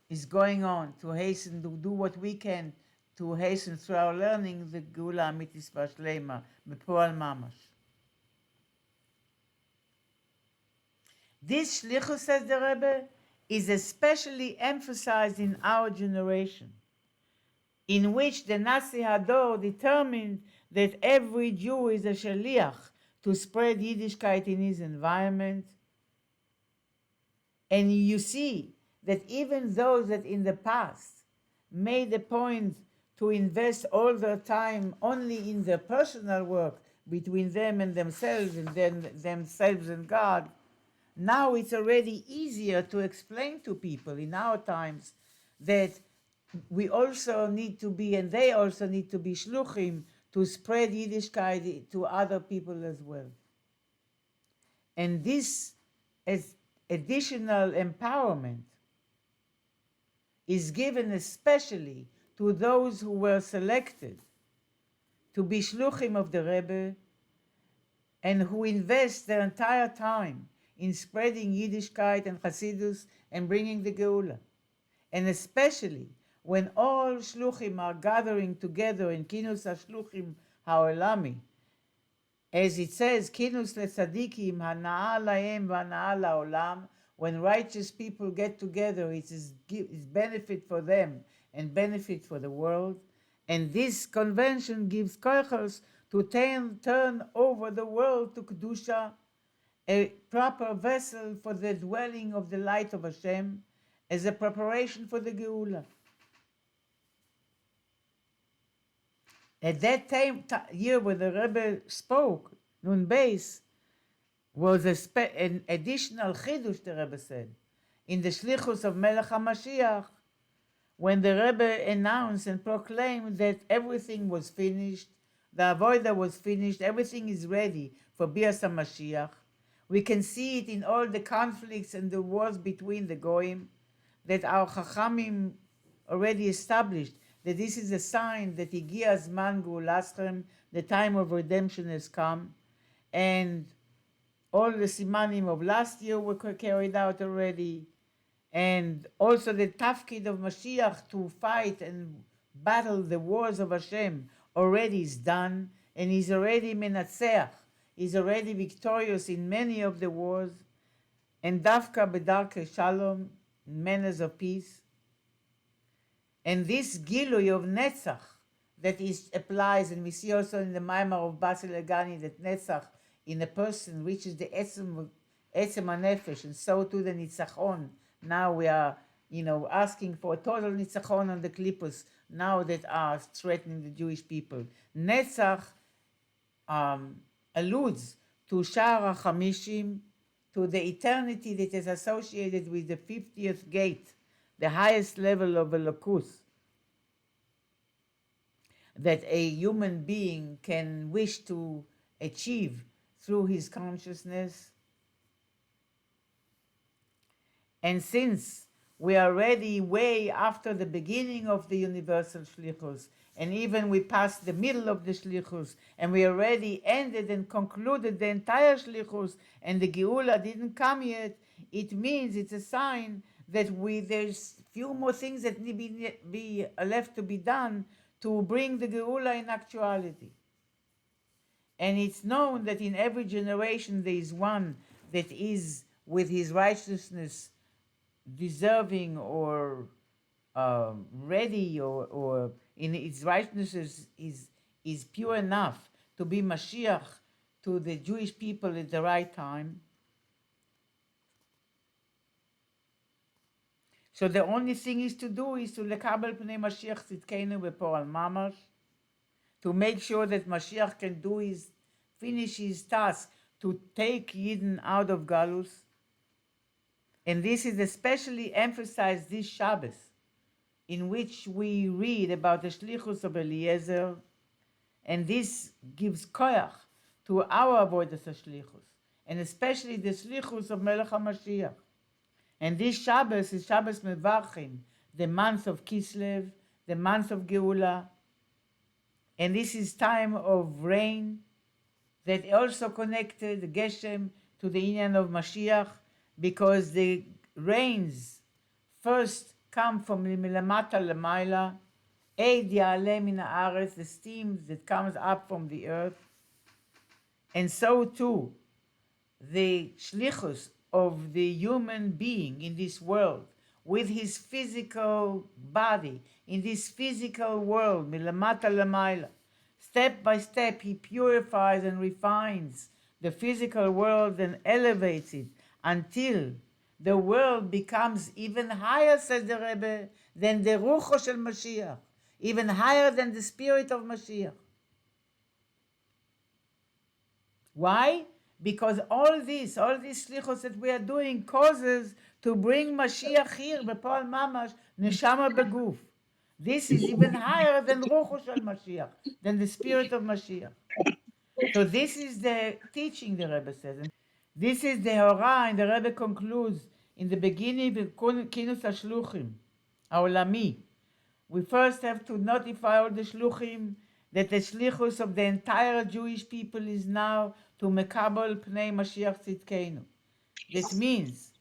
Speaker 1: is going on to hasten, to do what we can to hasten through our learning the Geula Amitis Vashlema, Bepoal Mamash. This shlichus, says the Rebbe, is especially emphasized in our generation, in which the Nasi Hador determined that every Jew is a shaliach to spread Yiddishkeit in his environment. And you see that even those that in the past made a point to invest all their time only in their personal work between them and themselves, and then themselves and God, now it's already easier to explain to people in our times that we also need to be, and they also need to be shluchim to spread Yiddishkeit to other people as well. And this as additional empowerment is given especially to those who were selected to be shluchim of the Rebbe and who invest their entire time in spreading Yiddishkeit and Hasidus and bringing the Geula. And especially when all shluchim are gathering together in Kinus HaShluchim HaOlami, as it says, Kinus LeTzadikim HaNa'a Lahem VaNa'a LaOlam, when righteous people get together, it is benefit for them and benefit for the world. And this convention gives koichos to turn over the world to Kedusha, a proper vessel for the dwelling of the light of Hashem, as a preparation for the Geula. At that year when the Rebbe spoke, Nun Beis, was an additional chidush, the Rebbe said, in the shlichus of Melech HaMashiach, when the Rebbe announced and proclaimed that everything was finished, the avodah was finished, everything is ready for Bias HaMashiach. We can see it in all the conflicts and the wars between the Goyim that our Chachamim already established, that this is a sign that Higia Zman Geulaschem, the time of redemption has come, and all the simanim of last year were carried out already, and also the tafkid of Mashiach to fight and battle the wars of Hashem already is done, and he's already menatzeach, he's already victorious in many of the wars, and dafka bedarke shalom, manners of peace. And this gilui of Netzach that is applies, and we see also in the Maimar of Basil Egani that Netzach in a person reaches the Etzem HaNefesh, and so too the Nitzachon. Now we are, asking for a total Nitzachon on the Klippos, now that are threatening the Jewish people. Netzach alludes to Shara Chamishim, to the eternity that is associated with the 50th gate, the highest level of Elokus that a human being can wish to achieve through his consciousness. And since we are already way after the beginning of the universal shlichus, and even we passed the middle of the shlichus, and we already ended and concluded the entire shlichus, and the geula didn't come yet, it means it's a sign that there's few more things that need be left to be done to bring the geula in actuality. And it's known that in every generation there is one that is with his righteousness deserving or ready, or in its righteousness is pure enough to be Mashiach to the Jewish people at the right time. So the only thing is to do is to lekabel pnei Mashiach tzidkenu beporal mamash, to make sure that Mashiach can finish his task to take Yidden out of Galus. And this is especially emphasized this Shabbos, in which we read about the shlichus of Eliezer, and this gives koyach to our avodas shlichus, and especially the shlichus of Melech HaMashiach. And this Shabbos is Shabbos Mevarchim, the month of Kislev, the month of Geula, and this is time of rain that also connected the Geshem to the inyan of Mashiach, because the rains first come from milamata lemaila, eid ya'aleh min haaretz, the steam that comes up from the earth, and so too the shlichus of the human being in this world, with his physical body, in this physical world, milamata lemaila. Step by step, he purifies and refines the physical world and elevates it until the world becomes even higher, says the Rebbe, than the Rucho shel Mashiach, even higher than the spirit of Mashiach. Why? Because all these shlichos that we are doing causes to bring Mashiach here, b'pol mamash, neshama beguf. This is even higher than Rucho shel Mashiach, than the spirit of Mashiach. So this is the teaching, the Rebbe says. And this is the Hora, and the Rebbe concludes in the beginning of Kinus HaShluchim, Haolami. We first have to notify all the Shluchim that the Shlichus of the entire Jewish people is now to Mekabel Pnei Mashiach Tzidkenu. This means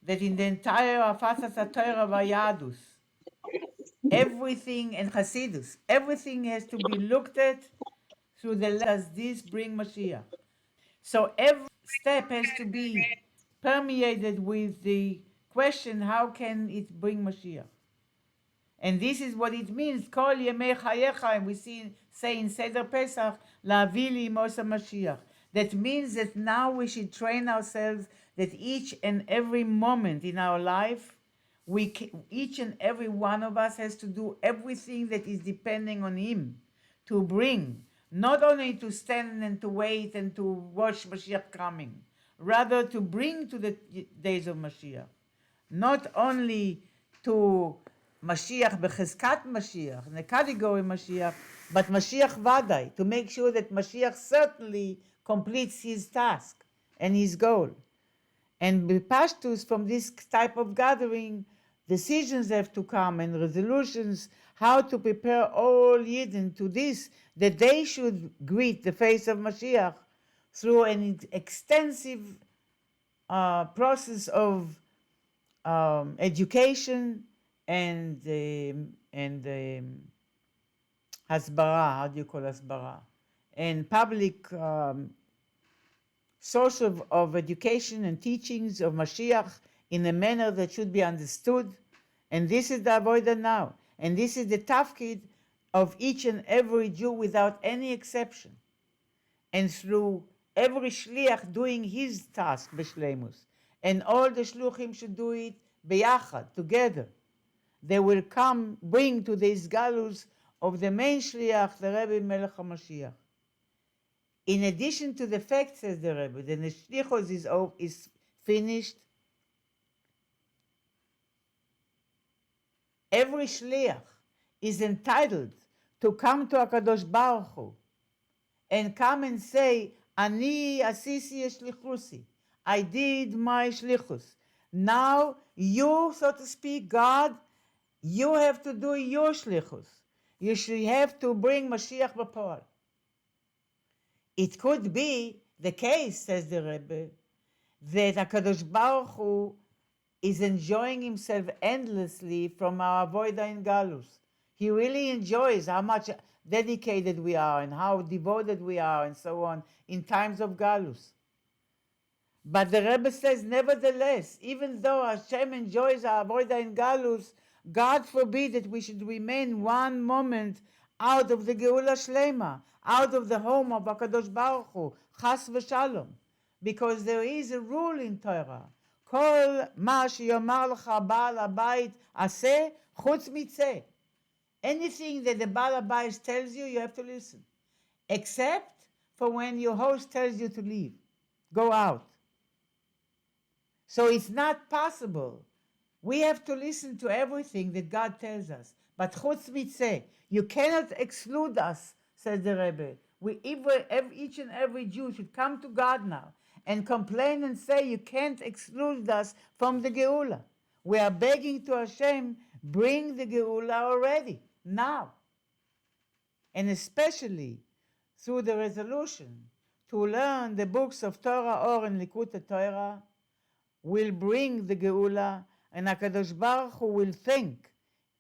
Speaker 1: that in the entire Afasas HaTorah Vayadus, everything, and Hasidus, everything has to be looked at through the lens. Does this bring Mashiach? So every step has to be permeated with the question, how can it bring Mashiach? And this is what it means, Kol Yemei Chayecha, and we say in Seder Pesach, La'avili Mosa Mashiach. That means that now we should train ourselves that each and every moment in our life, each and every one of us has to do everything that is depending on him to bring, not only to stand and to wait and to watch Mashiach coming, rather to bring to the days of Mashiach. Not only to Mashiach becheskat Mashiach, in the category Mashiach, but Mashiach Vadai, to make sure that Mashiach certainly completes his task and his goal. And b'pashtus, from this type of gathering, decisions have to come and resolutions how to prepare all Yidden to this, that they should greet the face of Mashiach through an extensive process of education and hasbara. How do you call hasbara? And public source of education and teachings of Mashiach in a manner that should be understood. And this is the avodah now. And this is the tafkid of each and every Jew without any exception. And through every shliach doing his task, b'shleimus, and all the shluchim should do it beyachad, together. They will bring to the isgalus of the main shliach, the Rebbe Melech HaMashiach. In addition to the fact, says the Rebbe, that the shlichus is finished, every shliach is entitled to come to HaKadosh Baruch Hu and come and say, Ani asisi shlichusi. I did my shlichus. Now you, so to speak, God, you have to do your shlichus. You should have to bring Mashiach b'poal. It could be the case, says the Rebbe, that HaKadosh Baruch Hu is enjoying himself endlessly from our avodah in Galus. He really enjoys how much dedicated we are and how devoted we are and so on in times of Galus. But the Rebbe says, nevertheless, even though Hashem enjoys our avodah in Galus, God forbid that we should remain one moment out of the Geula Shlema, out of the home of HaKadosh Baruch Hu, Chas v'Shalom. Because there is a rule in Torah, Kol ma sheyomar lecha Baal HaBayit aseh chutz mitzeh. Anything that the Baal HaBayit tells you, you have to listen. Except for when your host tells you to leave. Go out. So it's not possible. We have to listen to everything that God tells us. But chutz mitzeh, you cannot exclude us, says the Rebbe. Each and every Jew should come to God now and complain and say, you can't exclude us from the Geula. We are begging to Hashem, bring the Geula already, now. And especially through the resolution to learn the books of Torah Or and Likutei Torah will bring the Geula, and HaKadosh Baruch Hu will thank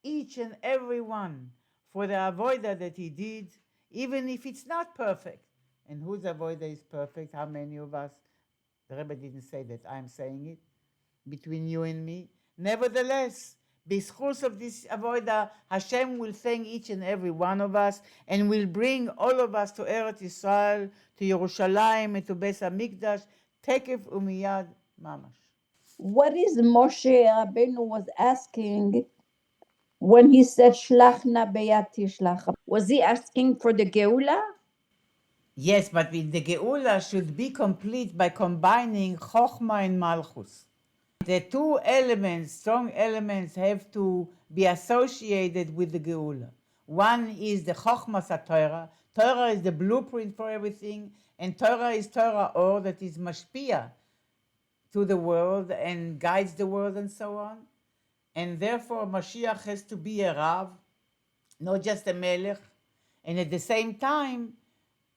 Speaker 1: each and every one for the avodah that he did, even if it's not perfect. And whose avodah is perfect? How many of us? The Rebbe didn't say that, I'm saying it, between you and me. Nevertheless, b'schus of this avodah, Hashem will thank each and every one of us, and will bring all of us to Eretz Yisrael, to Yerushalayim, and to Beis HaMikdash, tekef umiyad mamash.
Speaker 2: What is Moshe Rabbeinu was asking when he said Shlachna beyat tishlach? Was he asking for the Geula?
Speaker 1: Yes, but the Geula should be complete by combining Chochmah and Malchus. The two elements, strong elements, have to be associated with the Geula. One is the Chochmah Torah. Torah is the blueprint for everything, and Torah is Torah Or, that is mashpia to the world and guides the world and so on. And therefore Mashiach has to be a Rav, not just a Melech. And at the same time,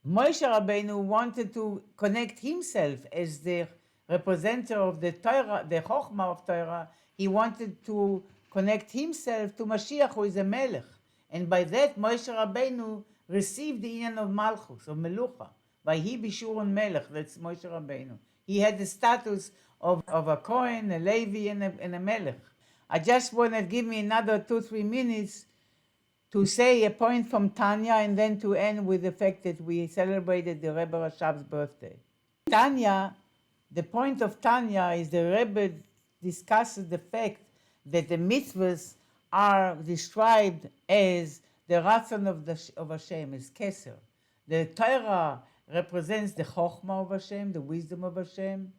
Speaker 1: Moshe Rabbeinu wanted to connect himself as the representative of the Torah, the Chochmah of Torah. He wanted to connect himself to Mashiach, who is a Melech. And by that, Moshe Rabbeinu received the inyan of Malchus, of Melucha. By he Bishurun Melech, that's Moshe Rabbeinu. He had the status of a Kohen, a Levi, and a Melech. I just want to give me another 2-3 minutes to say a point from Tanya, and then to end with the fact that we celebrated the Rebbe Rashab's birthday. Tanya, the point of Tanya is the Rebbe discusses the fact that the mitzvahs are described as the ratzon of Hashem, as Keser. The Torah represents the Chochmah of Hashem, the wisdom of Hashem,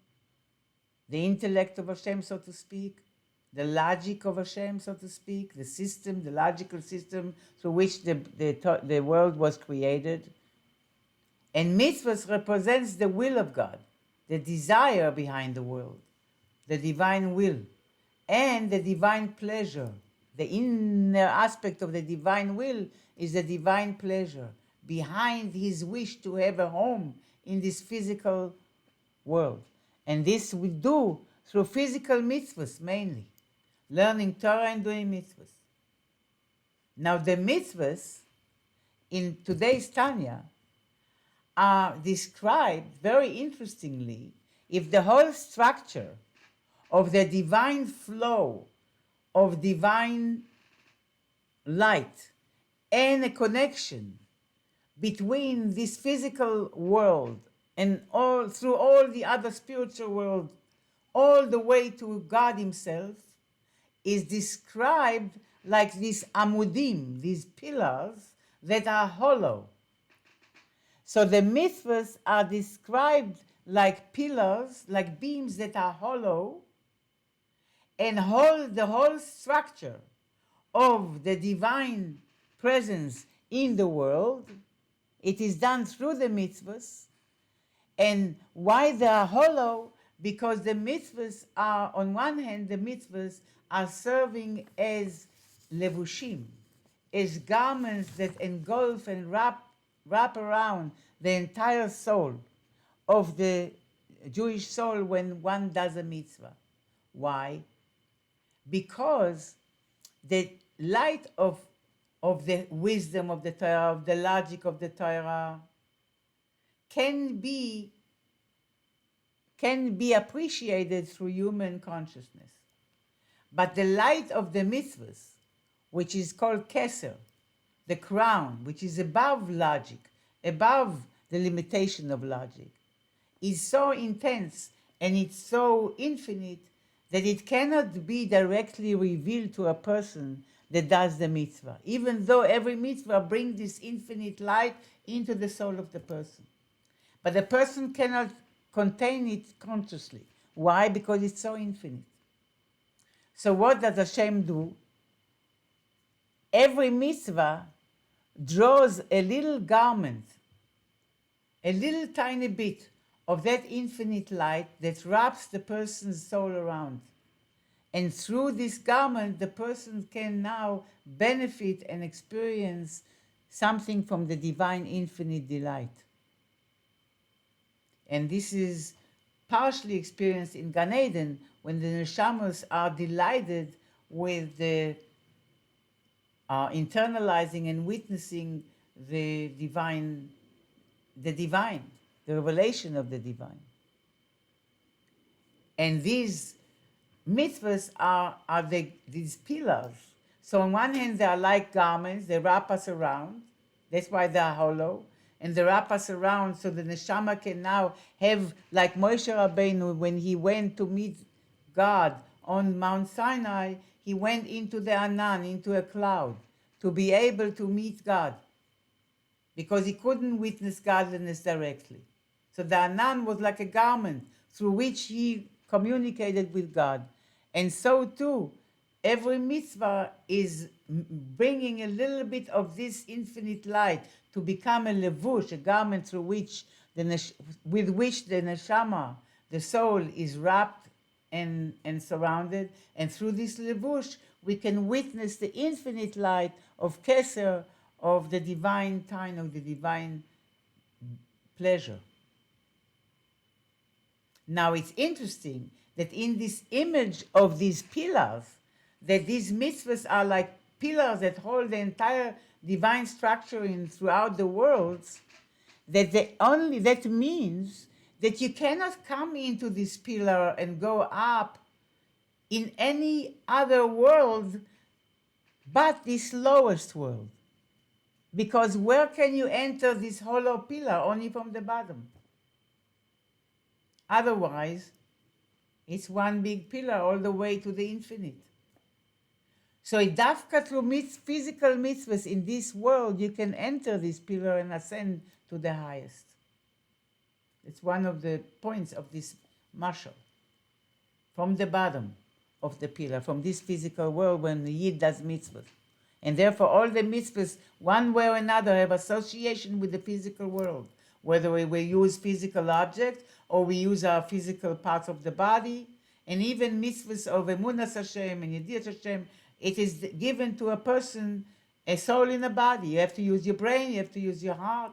Speaker 1: the intellect of Hashem, so to speak, the logic of Hashem, so to speak, the system, the logical system through which the world was created. And mitzvahs represents the will of God, the desire behind the world, the divine will, and the divine pleasure, The inner aspect of the divine will is the divine pleasure behind his wish to have a home in this physical world. And this we do through physical mitzvahs mainly, learning Torah and doing mitzvahs. Now the mitzvahs in today's Tanya are described very interestingly if the whole structure of the divine flow of divine light and a connection between this physical world and all through all the other spiritual world, all the way to God himself, is described like these amudim, these pillars that are hollow. So the mitzvahs are described like pillars, like beams that are hollow and hold the whole structure of the divine presence in the world. It is done through the mitzvahs. And why they are hollow? Because the mitzvahs are, on one hand, the mitzvahs are serving as levushim, as garments that engulf and wrap around the entire soul of the Jewish soul when one does a mitzvah. Why? Because the light of the wisdom of the Torah, of the logic of the Torah, can be appreciated through human consciousness. But the light of the mitzvahs, which is called keser, the crown, which is above logic, above the limitation of logic, is so intense and it's so infinite that it cannot be directly revealed to a person that does the mitzvah, even though every mitzvah brings this infinite light into the soul of the person. But the person cannot contain it consciously. Why? Because it's so infinite. So what does Hashem do? Every mitzvah draws a little garment, a little tiny bit of that infinite light that wraps the person's soul around. And through this garment, the person can now benefit and experience something from the divine infinite delight. And this is partially experienced in Gan Eden when the neshamas are delighted with the internalizing and witnessing the divine, the revelation of the divine. And these mitzvahs are these pillars. So on one hand, they are like garments, they wrap us around. That's why they are hollow. And they wrap us around so the neshama can now have, like Moshe Rabbeinu, when he went to meet God on Mount Sinai, he went into the Anan, into a cloud, to be able to meet God, because he couldn't witness godliness directly. So the Anan was like a garment through which he communicated with God. And so too, every mitzvah is bringing a little bit of this infinite light to become a levush, a garment through which with which the neshama, the soul, is wrapped and surrounded. And through this levush, we can witness the infinite light of keser, of the divine time, of the divine pleasure. Now it's interesting that in this image of these pillars, that these mitzvahs are like pillars that hold the entire divine structure in throughout the worlds, that means that you cannot come into this pillar and go up in any other world but this lowest world. Because where can you enter this hollow pillar? Only from the bottom. Otherwise, it's one big pillar all the way to the infinite. So dafka through physical mitzvahs in this world, you can enter this pillar and ascend to the highest. It's one of the points of this mashal. From the bottom of the pillar, from this physical world, when the Yid does mitzvahs. And therefore all the mitzvahs, one way or another, have association with the physical world. Whether we use physical objects or we use our physical parts of the body, and even mitzvahs of Emunas Hashem and Yediat Hashem It is given to a person, a soul in a body. You have to use your brain, you have to use your heart.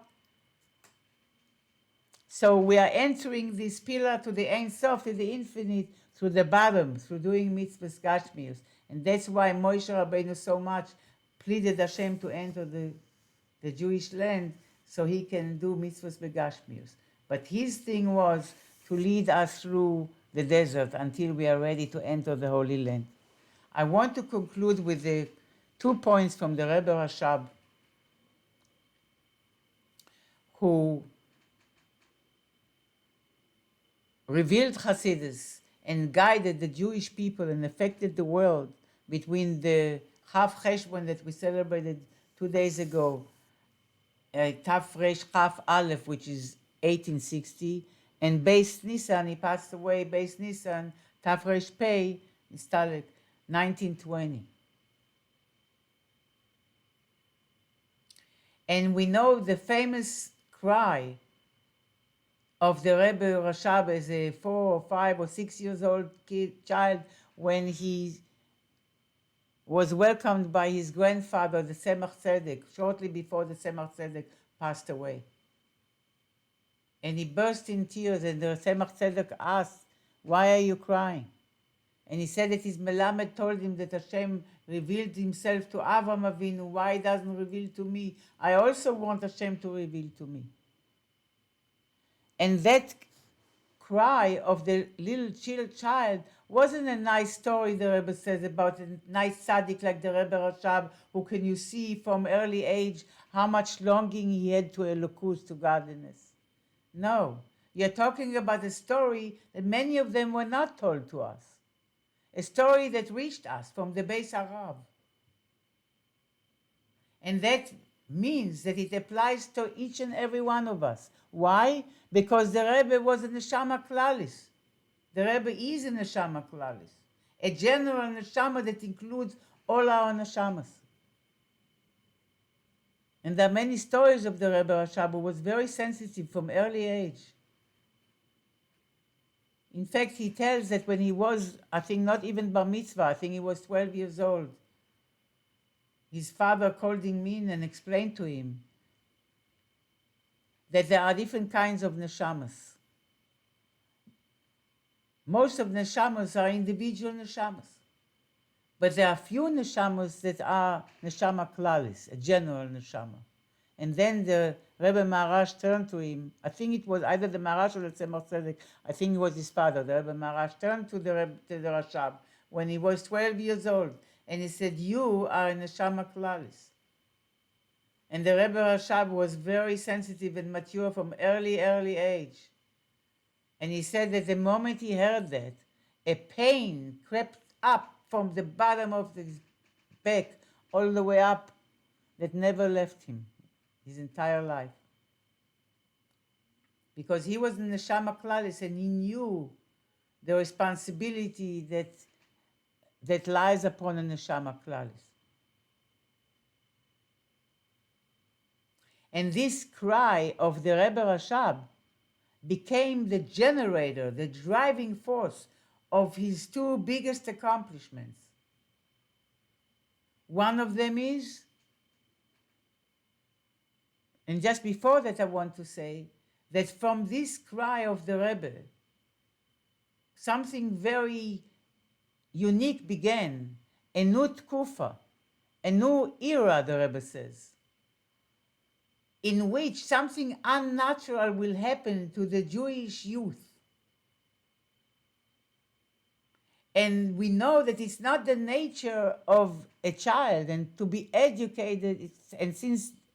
Speaker 1: So we are entering this pillar to the Ein Sof, to the infinite, through the bottom, through doing mitzvahs gashmius. And that's why Moshe Rabbeinu so much pleaded Hashem to enter the Jewish land so he can do mitzvahs begashmius. But his thing was to lead us through the desert until we are ready to enter the Holy Land. I want to conclude with the 2 points from the Rebbe Rashab, who revealed Hasidus and guided the Jewish people and affected the world between the Chav Cheshvan that we celebrated 2 days ago, Tav Resh Chav Aleph, which is 1860, and Beis Nisan, he passed away, Beis Nisan, Tav Resh Pei, Nistalek, 1920. And we know the famous cry of the Rebbe Rashab as a 4 or 5 or 6 years old child when he was welcomed by his grandfather, the Tzemach Tzedek, shortly before the Tzemach Tzedek passed away. And he burst in tears, and the Tzemach Tzedek asked, "Why are you crying?" And he said that his Melamed told him that Hashem revealed himself to Avram Avinu. Why he doesn't reveal to me? I also want Hashem to reveal to me. And that cry of the little child wasn't a nice story, the Rebbe says, about a nice tzaddik like the Rebbe Rashab, who can you see from early age how much longing he had to Elokus, to godliness. No, you're talking about a story that many of them were not told to us. A story that reached us from the Beis Harav. And that means that it applies to each and every one of us. Why? Because the Rebbe was a neshama klalis. The Rebbe is a neshama klalis, a general neshama that includes all our neshamas. And there are many stories of the Rebbe Rashab, who was very sensitive from early age. In fact, he tells that when he was, I think not even bar mitzvah, I think he was 12 years old, his father called him in and explained to him that there are different kinds of neshamas. Most of neshamas are individual neshamas. But there are few neshamas that are neshama klalis, a general neshama. And then the Rebbe Maharash turned to him. I think it was either the Maharash or the Tzemach Tzedek. I think it was his father. The Rebbe Maharash turned to the Rashab when he was 12 years old. And he said, "You are a neshama klalis." And the Rebbe Rashab was very sensitive and mature from early age. And he said that the moment he heard that, a pain crept up from the bottom of his back all the way up that never left him his entire life. Because he was in the Neshama Klalis and he knew the responsibility that lies upon a Neshama Klalis. And this cry of the Rebbe Rashab became the generator, the driving force of his two biggest accomplishments. One of them is, and just before that I want to say, that from this cry of the Rebbe, something very unique began, a new tkufa, a new era, the Rebbe says, in which something unnatural will happen to the Jewish youth. And we know that it's not the nature of a child, and to be educated,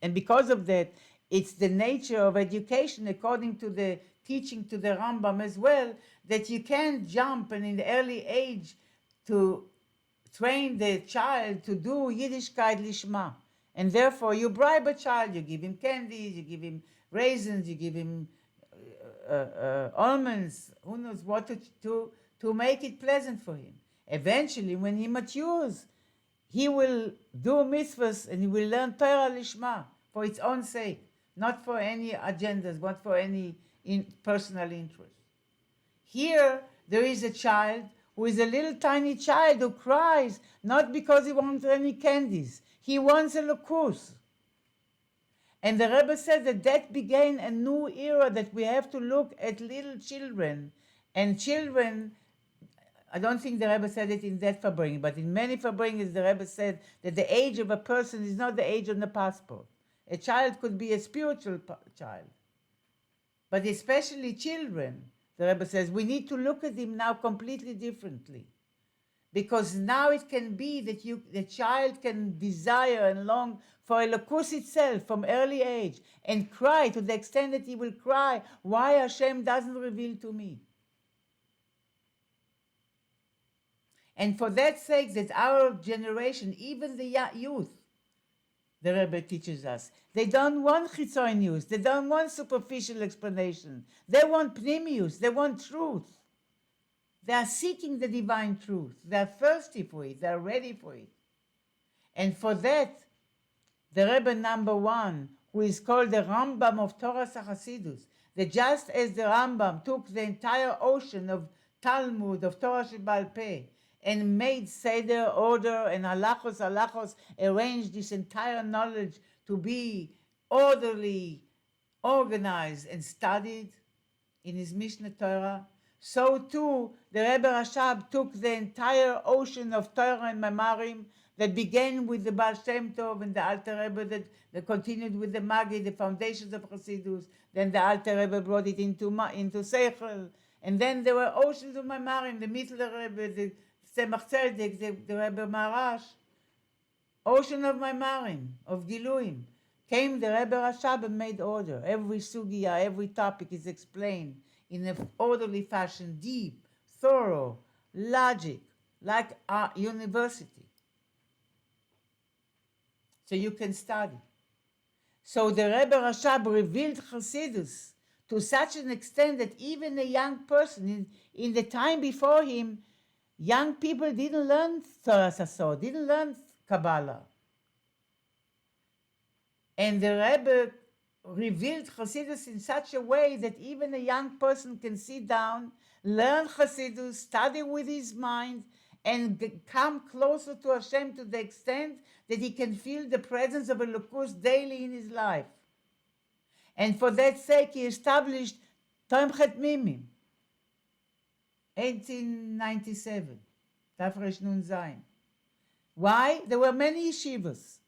Speaker 1: and because of that, it's the nature of education, according to the teaching to the Rambam as well, that you can't jump and in the early age to train the child to do Yiddishkeit Lishma. And therefore, you bribe a child, you give him candies, you give him raisins, you give him almonds, who knows what to make it pleasant for him. Eventually, when he matures, he will do mitzvahs and he will learn Torah Lishma for its own sake, not for any agendas, not for any personal interest. Here, there is a child who is a little tiny child who cries not because he wants any candies. He wants a lukus. And the Rebbe said that began a new era, that we have to look at little children. And children, I don't think the Rebbe said it in that Farbrengen, but in many Farbrengens the Rebbe said that the age of a person is not the age on the passport. A child could be a spiritual child. But especially children, the Rebbe says, we need to look at them now completely differently. Because now it can be that the child can desire and long for Elokus itself from early age and cry to the extent that he will cry, why Hashem doesn't reveal to me? And for that sake, that our generation, even the youth, the Rebbe teaches us, they don't want chitzonius, they don't want superficial explanation. They want pnimius, they want truth. They are seeking the divine truth. They are thirsty for it. They are ready for it. And for that, the Rebbe number one, who is called the Rambam of Torah Hasidus, that just as the Rambam took the entire ocean of Talmud, of Torah Shebal Peh, and made Seder, order, and halachos, arranged this entire knowledge to be orderly, organized, and studied in his Mishnah Torah, so too the Rebbe Rashab took the entire ocean of Torah and Mamarim that began with the Baal Shem Tov and the Alter Rebbe that continued with the Magi, the foundations of Chassidus. Then the Alter Rebbe brought it into Seichel. And then there were oceans of Mamarim, the Mittler Rebbe, the Tzemach Tzedek, the Rebbe Marash. Ocean of Maimarim, of Giluim. Came the Rebbe Rashab and made order. Every sugya, every topic is explained in an orderly fashion, deep, thorough, logic, like a university. So you can study. So the Rebbe Rashab revealed Chassidus to such an extent that even a young person, in the time before him, young people didn't learn Torah Sasod, didn't learn Kabbalah. And the Rebbe revealed Chassidus in such a way that even a young person can sit down, learn Chassidus, study with his mind, and come closer to Hashem to the extent that he can feel the presence of a Elokus daily in his life. And for that sake, he established Tomchet Mimim, 1897, Tafresh Nun Zayin. Why? There were many yeshivas.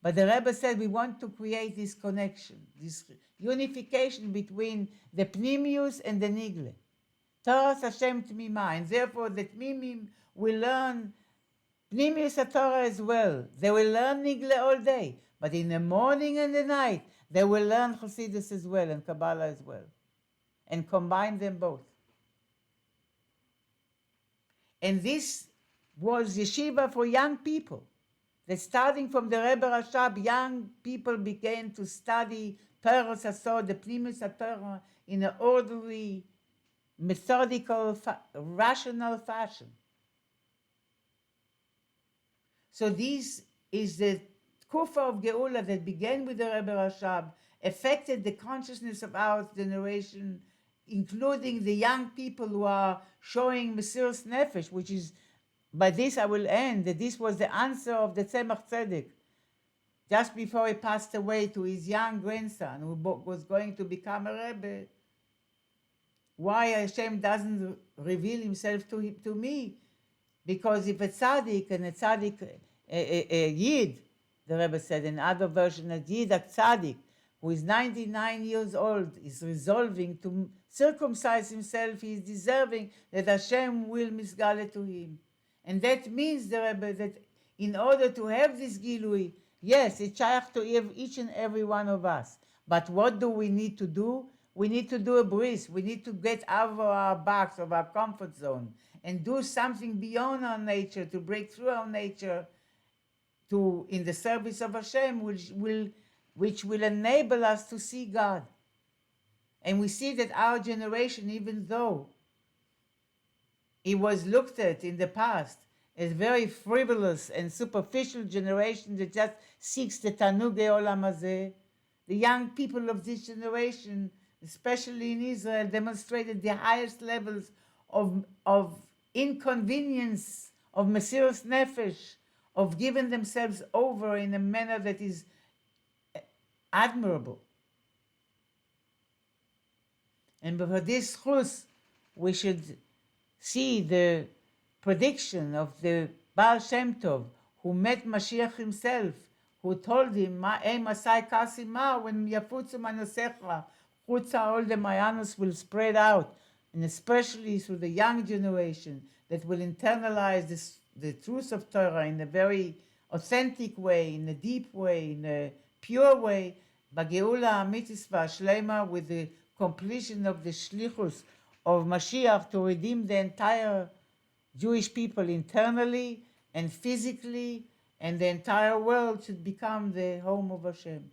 Speaker 1: But the Rebbe said we want to create this connection, this unification between the Pnimius and the Nigle. Torah Hashem Tmima, and therefore the Tmimim will learn Pnimius Torah as well. They will learn Nigle all day, but in the morning and the night, they will learn Chassidus as well and Kabbalah as well, and combine them both. And this was yeshiva for young people. That starting from the Rebbe Rashab, young people began to study Torah Sasod, the Pnimus Torah, in an orderly, methodical, rational fashion. So this is the Kufa of Geula that began with the Rebbe Rashab, affected the consciousness of our generation, including the young people who are showing Mesiras Nefesh, which is, by this I will end, that this was the answer of the Tzemach Tzedek, just before he passed away, to his young grandson, who was going to become a Rebbe. Why Hashem doesn't reveal himself to me? Because if a tzaddik, and a tzaddik, a yid, the Rebbe said, in other version, a yid, a tzaddik, who is 99 years old, is resolving to circumcise himself, he is deserving that Hashem will misgale to him. And that means, the Rebbe, that in order to have this Gilui, yes, it's shaykh to each and every one of us. But what do we need to do? We need to do a bris. We need to get out of our box, of our comfort zone, and do something beyond our nature, to break through our nature, to in the service of Hashem, which will enable us to see God. And we see that our generation, even though it was looked at in the past as very frivolous and superficial generation that just seeks the Tanugei Olam Hazeh, the young people of this generation, especially in Israel, demonstrated the highest levels of inconvenience of Mesiras Nefesh, of giving themselves over in a manner that is admirable. And for this chus, we should see the prediction of the Baal Shem Tov, who met Mashiach himself, who told him, Masai Kasima, when Yafutzu Manasecha, Chutza, all the Mayanos will spread out, and especially through the young generation that will internalize the truth of Torah in a very authentic way, in a deep way, in a pure way, Bageula Mitzvah Shlema, with the completion of the Shlichus of Mashiach to redeem the entire Jewish people internally and physically, and the entire world should become the home of Hashem.